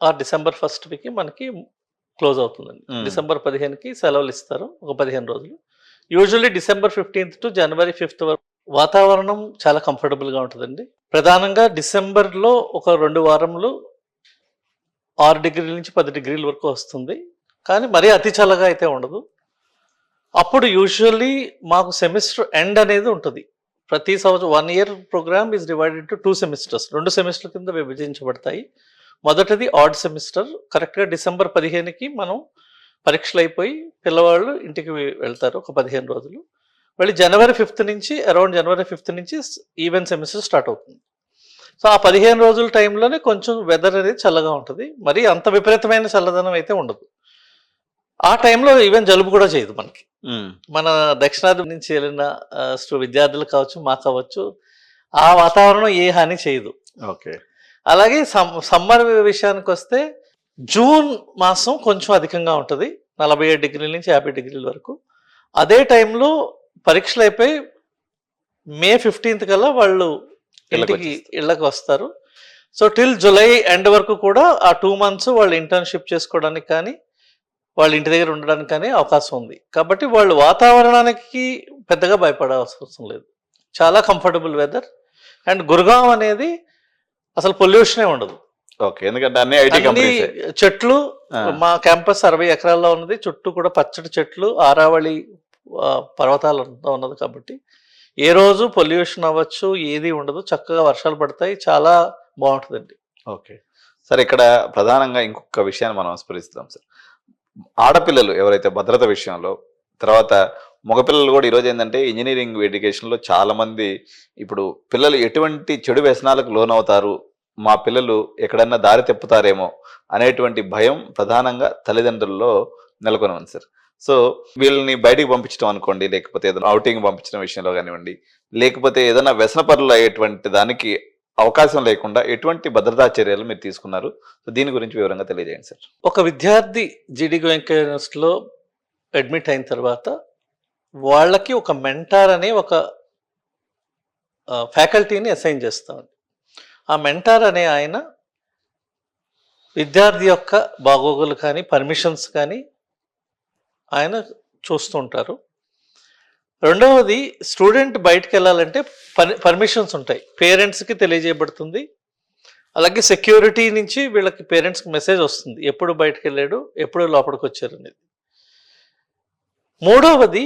ఆ డిసెంబర్ 1కి మనకి క్లోజ్ అవుతుందండి. డిసెంబర్ 15కి సెలవులు ఇస్తారు, ఒక 15 రోజులు. Usually December 15th to January 5th వరకు వాతావరణం చాలా కంఫర్టబుల్గా ఉంటుందండి. ప్రధానంగా డిసెంబర్లో ఒక 2 వారములు 6 డిగ్రీల నుంచి 10 డిగ్రీల వరకు వస్తుంది, కానీ మరీ అతి చల్లగా అయితే ఉండదు. అప్పుడు యూజువల్లీ మాకు సెమిస్టర్ ఎండ్ అనేది ఉంటుంది. ప్రతి సంవత్సరం 1 year programme is divided to 2 semesters. 2 semester కింద విభజించబడతాయి. మొదటిది ఆడ్ సెమిస్టర్, కరెక్ట్గా డిసెంబర్ 15కి మనం పరీక్షలు అయిపోయి పిల్లవాళ్ళు ఇంటికి వెళ్తారు ఒక 15 రోజులు. మళ్ళీ జనవరి 5th నుంచి అరౌండ్ జనవరి 5th నుంచి ఈవెన్ సెమిస్టర్ స్టార్ట్ అవుతుంది. సో ఆ 15 రోజుల టైంలోనే కొంచెం వెదర్ అనేది చల్లగా ఉంటుంది, మరి అంత విపరీతమైన చల్లదనం అయితే ఉండదు. ఆ టైంలో ఈవెన్ జలుబు కూడా చేయదు మనకి. మన దక్షిణాది నుంచి వెళ్ళిన విద్యార్థులు కావచ్చు, మాకు కావచ్చు, ఆ వాతావరణం ఏ హాని చేయదు. ఓకే. అలాగే సమ్మర్ విషయానికి వస్తే జూన్ మాసం కొంచెం అధికంగా ఉంటుంది, 47 డిగ్రీల నుంచి 50 డిగ్రీల వరకు. అదే టైంలో పరీక్షలు అయిపోయి మే 15th కల్లా వాళ్ళు ఇళ్ళకి వస్తారు. సో టిల్ జూలై ఎండ్ వరకు కూడా ఆ 2 months వాళ్ళు ఇంటర్న్షిప్ చేసుకోవడానికి కానీ వాళ్ళ ఇంటి దగ్గర ఉండడానికి కానీ అవకాశం ఉంది. కాబట్టి వాళ్ళు వాతావరణానికి పెద్దగా భయపడాల్సిన లేదు, చాలా కంఫర్టబుల్ వెదర్. అండ్ గుర్గాం అనేది అసలు పొల్యూషనే ఉండదు. ఓకే. ఎందుకంటే అన్ని ఐటీ కంపెనీస్, చెట్లు, మా క్యాంపస్ 60 ఎకరాల్లో ఉన్నది, చుట్టూ కూడా పచ్చటి చెట్లు, ఆరావళి పర్వతాలు ఉన్నది. కాబట్టి ఏ రోజు పొల్యూషన్ అవ్వచ్చు, ఏది ఉండదు, చక్కగా వర్షాలు పడతాయి, చాలా బాగుంటుందండి. ఓకే సార్, ఇక్కడ ప్రధానంగా ఇంకొక విషయాన్ని మనం స్మరిస్తాం సార్. ఆడపిల్లలు ఎవరైతే భద్రత విషయంలో, తర్వాత మగపిల్లలు కూడా ఈరోజు ఏంటంటే ఇంజనీరింగ్ ఎడ్యుకేషన్లో చాలామంది ఇప్పుడు పిల్లలు ఎటువంటి చెడు వ్యసనాలకు లోనవుతారు, మా పిల్లలు ఎక్కడన్నా దారి తెప్పుతారేమో అనేటువంటి భయం ప్రధానంగా తల్లిదండ్రుల్లో నెలకొని ఉంది సార్. సో వీళ్ళని బయటికి పంపించడం అనుకోండి, లేకపోతే ఏదైనా అవుటింగ్ పంపించడం విషయంలో కానివ్వండి, లేకపోతే ఏదైనా వ్యసనపరులు అయ్యేటువంటి దానికి అవకాశం లేకుండా ఎటువంటి భద్రతా చర్యలు మీరు తీసుకున్నారు? సో దీని గురించి వివరంగా తెలియజేయండి సార్. ఒక విద్యార్థి జీడి గోయంకా యూనివర్సిటీలో అడ్మిట్ అయిన తర్వాత వాళ్ళకి ఒక మెంటార్ అనే ఒక ఫ్యాకల్టీని అసైన్ చేస్తామండి. ఆ మెంటార్ అనే ఆయన విద్యార్థి యొక్క బాగోగులు కానీ పర్మిషన్స్ కానీ ఆయన చూస్తూ ఉంటారు. రెండవది, స్టూడెంట్ బయటకు వెళ్ళాలంటే పర్మిషన్స్ ఉంటాయి, పేరెంట్స్కి తెలియజేయబడుతుంది. అలాగే సెక్యూరిటీ నుంచి వీళ్ళకి పేరెంట్స్కి మెసేజ్ వస్తుంది, ఎప్పుడు బయటకు వెళ్ళాడు, ఎప్పుడు లోపలికి వచ్చారు అనేది. మూడవది,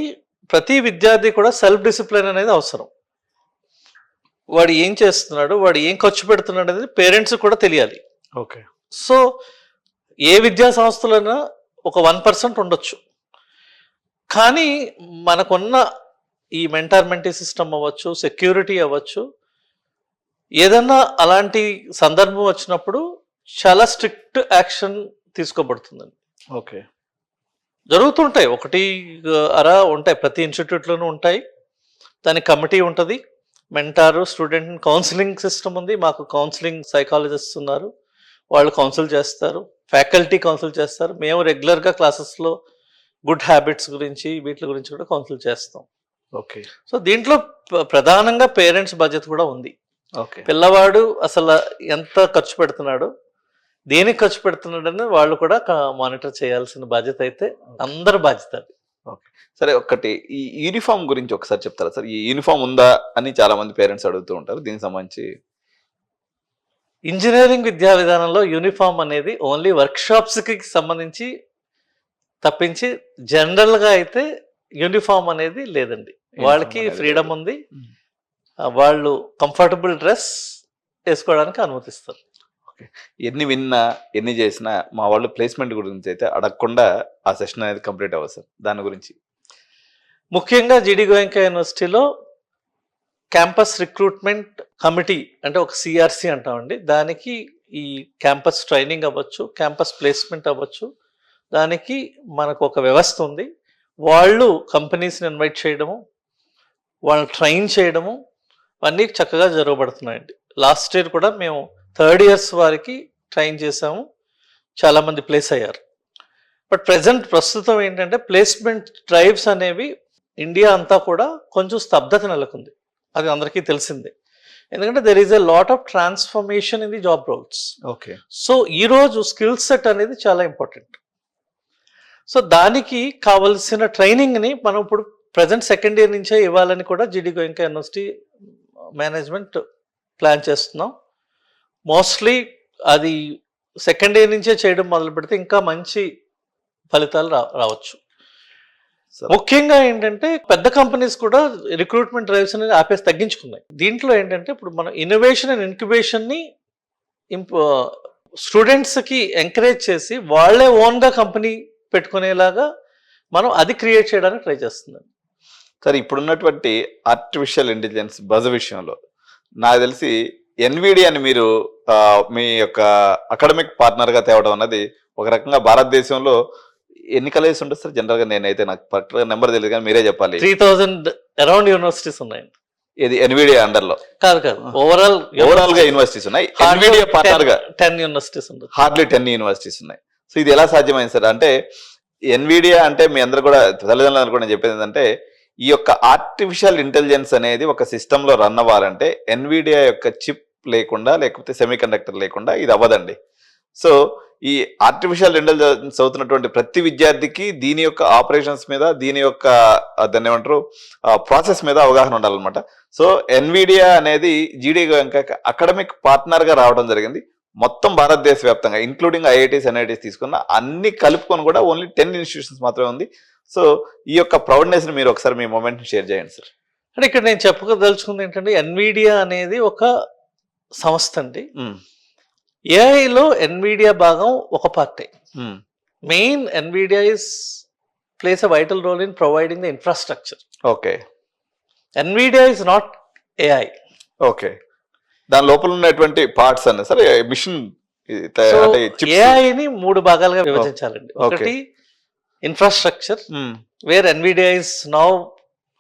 ప్రతి విద్యార్థి కూడా సెల్ఫ్ డిసిప్లిన్ అనేది అవసరం. వాడు ఏం చేస్తున్నాడు, వాడు ఏం ఖర్చు పెడుతున్నాడు అనేది పేరెంట్స్ కూడా తెలియాలి. ఓకే. సో ఏ విద్యా సంస్థలైనా ఒక 1% ఉండొచ్చు, కానీ మనకున్న ఈ మెంటార్మెంటీ సిస్టమ్ అవ్వచ్చు, సెక్యూరిటీ అవ్వచ్చు, ఏదన్నా అలాంటి సందర్భం వచ్చినప్పుడు చాలా స్ట్రిక్ట్ యాక్షన్ తీసుకోబడుతుందండి. ఓకే. జరుగుతుంటాయి, 1 ఉంటాయి, ప్రతి ఇన్స్టిట్యూట్లోనూ ఉంటాయి. దానికి కమిటీ ఉంటుంది, మెంటారు, స్టూడెంట్ కౌన్సిలింగ్ సిస్టమ్ ఉంది. మాకు కౌన్సిలింగ్ సైకాలజిస్ట్ ఉన్నారు, వాళ్ళు కౌన్సిల్ చేస్తారు, ఫ్యాకల్టీ కౌన్సిల్ చేస్తారు. మేము రెగ్యులర్గా క్లాసెస్లో గుడ్ హ్యాబిట్స్ గురించి వీటి గురించి కూడా కౌన్సిల్ చేస్తాం. ఓకే. సో దీంట్లో ప్రధానంగా పేరెంట్స్ బాధ్యత కూడా ఉంది. ఓకే. పిల్లవాడు అసలు ఎంత ఖర్చు పెడుతున్నాడు, దేనికి ఖర్చు పెడుతున్నాడని వాళ్ళు కూడా మానిటర్ చేయాల్సిన బాధ్యత అయితే అందరి బాధ్యత. ఓకే. సరే, ఒకటి ఈ యూనిఫామ్ గురించి ఒకసారి చెప్తారా సార్? ఈ యూనిఫామ్ ఉందా అని చాలా మంది పేరెంట్స్ అడుగుతూ ఉంటారు, దీనికి సంబంధించి. ఇంజనీరింగ్ విద్యా విధానంలో యూనిఫామ్ అనేది ఓన్లీ వర్క్షాప్స్కి సంబంధించి తప్పించి జనరల్గా అయితే యూనిఫామ్ అనేది లేదండి. వాళ్ళకి అనేది ఫ్రీడమ్ లేదు. ఉంది. వాళ్ళు కంఫర్టబుల్ డ్రెస్ వేసుకోవడానికి అనుమతిస్తారు. ఎన్ని విన్నా ఎన్ని చేసినా మా వాళ్ళు ప్లేస్మెంట్ గురించి అయితే అడగకుండా ఆ సెషన్ అనేది కంప్లీట్ అవ్వదు సార్. దాని గురించి ముఖ్యంగా జీడి గోయంకా యూనివర్సిటీలో క్యాంపస్ రిక్రూట్మెంట్ కమిటీ అంటే ఒక సిఆర్సి అంటామండి. దానికి ఈ క్యాంపస్ ట్రైనింగ్ అవ్వచ్చు, క్యాంపస్ ప్లేస్మెంట్ అవ్వచ్చు, దానికి మనకు ఒక వ్యవస్థ ఉంది. వాళ్ళు కంపెనీస్ని ఇన్వైట్ చేయడము, వాళ్ళని ట్రైన్ చేయడము అన్నీ చక్కగా జరగబడుతున్నాయండి. లాస్ట్ ఇయర్ కూడా మేము 3rd ఇయర్స్ వారికి ట్రైన్ చేసాము, చాలామంది ప్లేస్ అయ్యారు. బట్ ప్రస్తుతం ఏంటంటే ప్లేస్మెంట్ డ్రైవ్స్ అనేవి ఇండియా అంతా కూడా కొంచెం స్తబ్దత నెలకొంది. అది అందరికీ తెలిసిందే. ఎందుకంటే there is a lot of transformation in the job roles. Okay. So ఈరోజు స్కిల్ సెట్ అనేది చాలా ఇంపార్టెంట్. సో దానికి కావలసిన ట్రైనింగ్ని మనం ఇప్పుడు ప్రజెంట్ 2nd ఇయర్ నుంచే ఇవ్వాలని కూడా జీడి గోయంకా యూనివర్సిటీ మేనేజ్మెంట్ ప్లాన్ చేస్తున్నాం. మోస్ట్లీ అది 2nd ఇయర్ నుంచే చేయడం మొదలు పెడితే ఇంకా మంచి ఫలితాలు రావచ్చు. ముఖ్యంగా ఏంటంటే పెద్ద కంపెనీస్ కూడా రిక్రూట్మెంట్ డ్రైవ్స్ అనేది ఆపేసి తగ్గించుకున్నాయి. దీంట్లో ఏంటంటే ఇప్పుడు మనం ఇన్నోవేషన్ అండ్ ఇంక్యుబేషన్ని స్టూడెంట్స్కి ఎంకరేజ్ చేసి వాళ్ళే ఓన్గా కంపెనీ పెట్టుకునేలాగా మనం అది క్రియేట్ చేయడానికి ట్రై చేస్తున్నాం. సార్, ఇప్పుడున్నటువంటి ఆర్టిఫిషియల్ ఇంటెలిజెన్స్ బజ్ విషయంలో నాకు తెలిసి ఎన్విడియాని మీరు మీ యొక్క అకాడమిక్ పార్ట్నర్గా తేవడం అన్నది ఒక రకంగా భారతదేశంలో ఎన్ని కాలేజెస్ ఉంటుంది సార్ జనరల్గా? నేనైతే నాకు పర్టికులర్ నెంబర్ తెలియదు కానీ మీరే చెప్పాలి. 3000 అరౌండ్ యూనివర్సిటీస్ ఉన్నాయండి. ఇది ఎన్విడియా అండర్లో కాదు ఓవరాల్ గా యూనివర్సిటీస్ ఉన్నాయి. ఎన్విడియా పార్ట్నర్ గా 10 యూనివర్సిటీస్ ఉన్నాయి. హార్డ్లీ 10 యూనివర్సిటీస్ ఉన్నాయి. సో ఇది ఎలా సాధ్యమైంది సార్? అంటే ఎన్విడియా అంటే మీ అందరూ కూడా తల్లిదండ్రులు కూడా చెప్పేది ఏంటంటే ఈ యొక్క ఆర్టిఫిషియల్ ఇంటెలిజెన్స్ అనేది ఒక సిస్టమ్ లో రన్ అవ్వాలంటే ఎన్విడియా యొక్క చిప్ లేకుండా లేకపోతే సెమీ కండక్టర్ లేకుండా ఇది అవ్వదండి. సో ఈ ఆర్టిఫిషియల్ ఇంటెలిజెన్స్ అవుతున్నటువంటి ప్రతి విద్యార్థికి దీని యొక్క ఆపరేషన్స్ మీద, దీని యొక్క దాన్ని ఏమంటారు ప్రాసెస్ మీద అవగాహన ఉండాలన్నమాట. సో ఎన్విడియా అనేది జీడి గోయంకా అకాడమిక్ పార్ట్నర్ గా రావడం జరిగింది. మొత్తం భారతదేశ వ్యాప్తంగా ఇంక్లూడింగ్ ఐఐటీస్ ఎన్ఐటీస్ తీసుకున్న అన్ని కలుపుకొని కూడా ఓన్లీ 10 ఇన్స్టిట్యూషన్స్ మాత్రమే ఉంది. సో ఈ యొక్క ప్రౌడ్నెస్ ని మీరు ఒకసారి మీ మూమెంట్ ని షేర్ చేయండి సార్. అంటే ఇక్కడ నేను చెప్పదలుచుకుంది ఏంటంటే ఎన్విడియా అనేది ఒక సంస్థ అండి. ఏఐలో ఎన్విడియా భాగం ఒక party. Main Nvidia plays a vital role in providing the infrastructure. Okay. Nvidia is not AI. Okay. దాని లోపల ఉన్నటువంటి పార్ట్స్ అన్న సరే మిషన్ ఏఐని 3 భాగాలుగా విభజించాలండి. ఒకటి infrastructure where Nvidia is now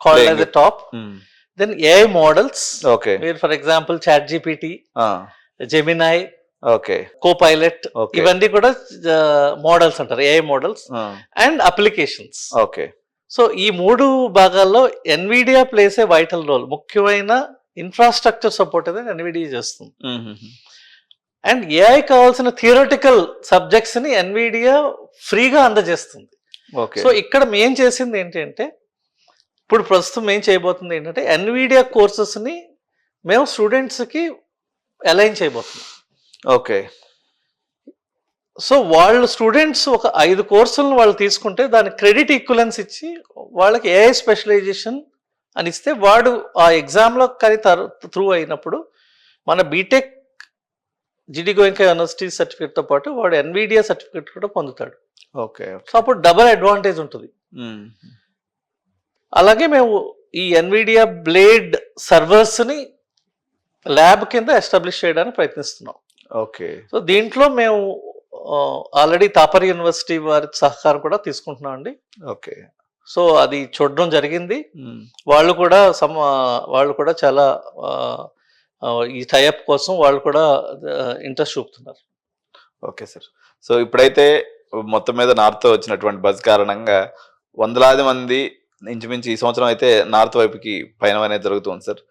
called as a top. Then AI models. Okay. Where for example ChatGPT, Gemini, okay, Copilot, ఇవన్నీ కూడా మోడల్స్ అంటారు, AI models. And applications. Okay. So ఈ 3 భాగాల్లో Nvidia plays a vital role. ముఖ్యమైన infrastructure support అనేది Nvidia చేస్తుంది. And AI కావాల్సిన theoretical subjects ని ఎన్విడియా ఫ్రీగా అందజేస్తుంది. సో ఇక్కడ మేం చేసింది ఏంటంటే ఇప్పుడు ప్రస్తుతం ఏం చేయబోతుంది ఏంటంటే ఎన్విడియా కోర్సెస్ ని మేము స్టూడెంట్స్ కి అలైన్ చేయబోతున్నాం. ఓకే. సో వాళ్ళు స్టూడెంట్స్ ఒక 5 కోర్సులను వాళ్ళు తీసుకుంటే దాని క్రెడిట్ ఈక్వలెన్స్ ఇచ్చి వాళ్ళకి ఏఐ స్పెషలైజేషన్ అని ఇస్తే వాడు ఆ ఎగ్జామ్లో కానీ త్రూ అయినప్పుడు మన బీటెక్ జీడి గోయంకా యూనివర్సిటీ సర్టిఫికేట్తో పాటు వాడు ఎన్విడియా సర్టిఫికేట్ కూడా పొందుతాడు. ఓకే. సో అప్పుడు డబుల్ అడ్వాంటేజ్ ఉంటుంది. అలాగే మేము ఈ ఎన్విడియా బ్లేడ్ సర్వర్స్ని ల్యాబ్ కింద ఎస్టాబ్లిష్ చేయడానికి ప్రయత్నిస్తున్నాం. ఓకే. సో దీంట్లో మేము ఆల్రెడీ తాపర్ యూనివర్సిటీ వారి సహకారం కూడా తీసుకుంటున్నాం అండి. ఓకే. సో అది చూడడం జరిగింది. వాళ్ళు కూడా చాలా ఈ టైఅప్ కోసం వాళ్ళు కూడా ఇంట్రెస్ట్ చూపుతున్నారు. Okay sir. సో ఇప్పుడైతే మొత్తం మీద నార్త్ వచ్చినటువంటి బజ్ కారణంగా వందలాది మంది ఇంచుమించు ఈ సంవత్సరం అయితే నార్త్ వైపుకి పయనం అనేది జరుగుతుంది సార్.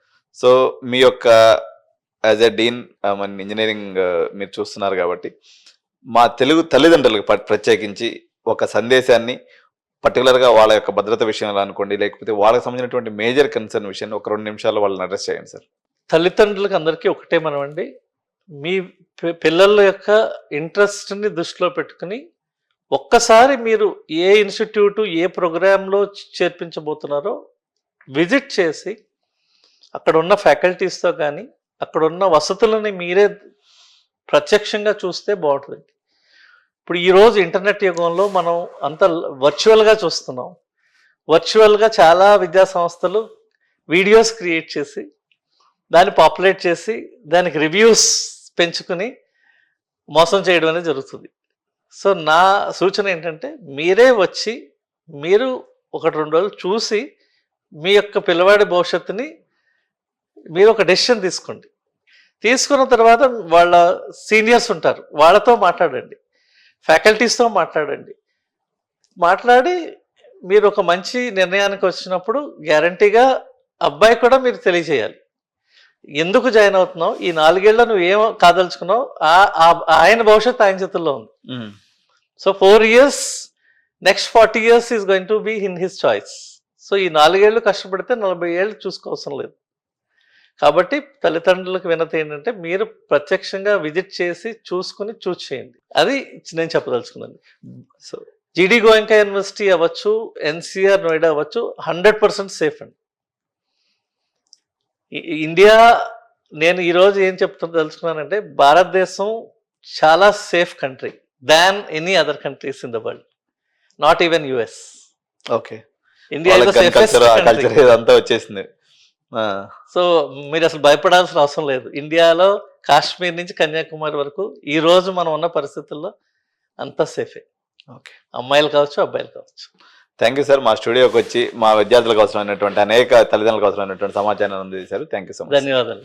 సో మీ యొక్క యాజ్ ఎ డీన్ మన ఇంజనీరింగ్ మీరు చూస్తున్నారు కాబట్టి మా తెలుగు తల్లిదండ్రులకు ప్రత్యేకించి ఒక సందేశాన్ని పర్టికులర్గా వాళ్ళ యొక్క భద్రత విషయంలో అనుకోండి, లేకపోతే వాళ్ళకి సంబంధించినటువంటి మేజర్ కన్సర్న్ విషయాన్ని ఒక 2 నిమిషాల్లో వాళ్ళని అడ్రస్ చేయండి సార్. తల్లిదండ్రులకు అందరికీ ఒకటే మనం అండి, మీ పిల్లల యొక్క ఇంట్రెస్ట్ని దృష్టిలో పెట్టుకుని ఒక్కసారి మీరు ఏ ఇన్స్టిట్యూట్ ఏ ప్రోగ్రాంలో చేర్పించబోతున్నారో విజిట్ చేసి అక్కడ ఉన్న ఫ్యాకల్టీస్తో కానీ అక్కడ ఉన్న వసతులని మీరే ప్రత్యక్షంగా చూస్తే బాగుంటుంది. ఇప్పుడు ఈరోజు ఇంటర్నెట్ యుగంలో మనం అంత వర్చువల్గా చూస్తున్నాం. వర్చువల్గా చాలా విద్యా సంస్థలు వీడియోస్ క్రియేట్ చేసి దాన్ని పాపులేట్ చేసి దానికి రివ్యూస్ పెంచుకుని మోసం చేయడం అనేది జరుగుతుంది. సో నా సూచన ఏంటంటే మీరే వచ్చి మీరు 1-2 రోజులు చూసి మీ యొక్క పిల్లవాడి భవిష్యత్తుని మీరు ఒక డెసిషన్ తీసుకోండి. తీసుకున్న తర్వాత వాళ్ళ సీనియర్స్ ఉంటారు, వాళ్ళతో మాట్లాడండి, ఫ్యాకల్టీస్తో మాట్లాడండి. మాట్లాడి మీరు ఒక మంచి నిర్ణయానికి వచ్చినప్పుడు గ్యారంటీగా అబ్బాయి కూడా మీరు తెలియజేయాలి ఎందుకు జాయిన్ అవుతున్నావు, ఈ 4 ఏళ్ళలో నువ్వు ఏం కాదలుచుకున్నావు, ఆయన భవిష్యత్తు ఆయన చేతుల్లో ఉంది. So 4 years, next 40 years is going to be in his choice. So ఈ 4 ఏళ్ళు కష్టపడితే 40 ఏళ్ళు చూసుకోవసరం లేదు. కాబట్టి తల్లిదండ్రులకు వినతి ఏంటంటే మీరు ప్రత్యక్షంగా విజిట్ చేసి చూసుకుని చూస్ చేయండి. అది నేను చెప్పదలుచుకున్నాను. సో జీడి గోయంకా యూనివర్సిటీ అవ్వచ్చు, ఎన్సిఆర్ నోయిడా అవ్వచ్చు, 100% సేఫ్ అండి. ఇండియా, నేను ఈరోజు ఏం తెలుసుకున్నానంటే భారతదేశం చాలా safe country than any other countries in the world, not even US. Okay, India అంతా వచ్చేసింది. సో మీరు అసలు భయపడాల్సిన అవసరం లేదు. ఇండియాలో కాశ్మీర్ నుంచి కన్యాకుమారి వరకు ఈ రోజు మనం ఉన్న పరిస్థితుల్లో అంతా సేఫే. ఓకే, అమ్మాయిలు కావచ్చు, అబ్బాయిలు కావచ్చు. Thank you sir. మా స్టూడియోకి వచ్చి మా విద్యార్థులకు అవసరమైనటువంటి అనేక తల్లిదండ్రులకు అవసరమైనటువంటి సమాచారం అందించారు. Thank you so much. ధన్యవాదాలు.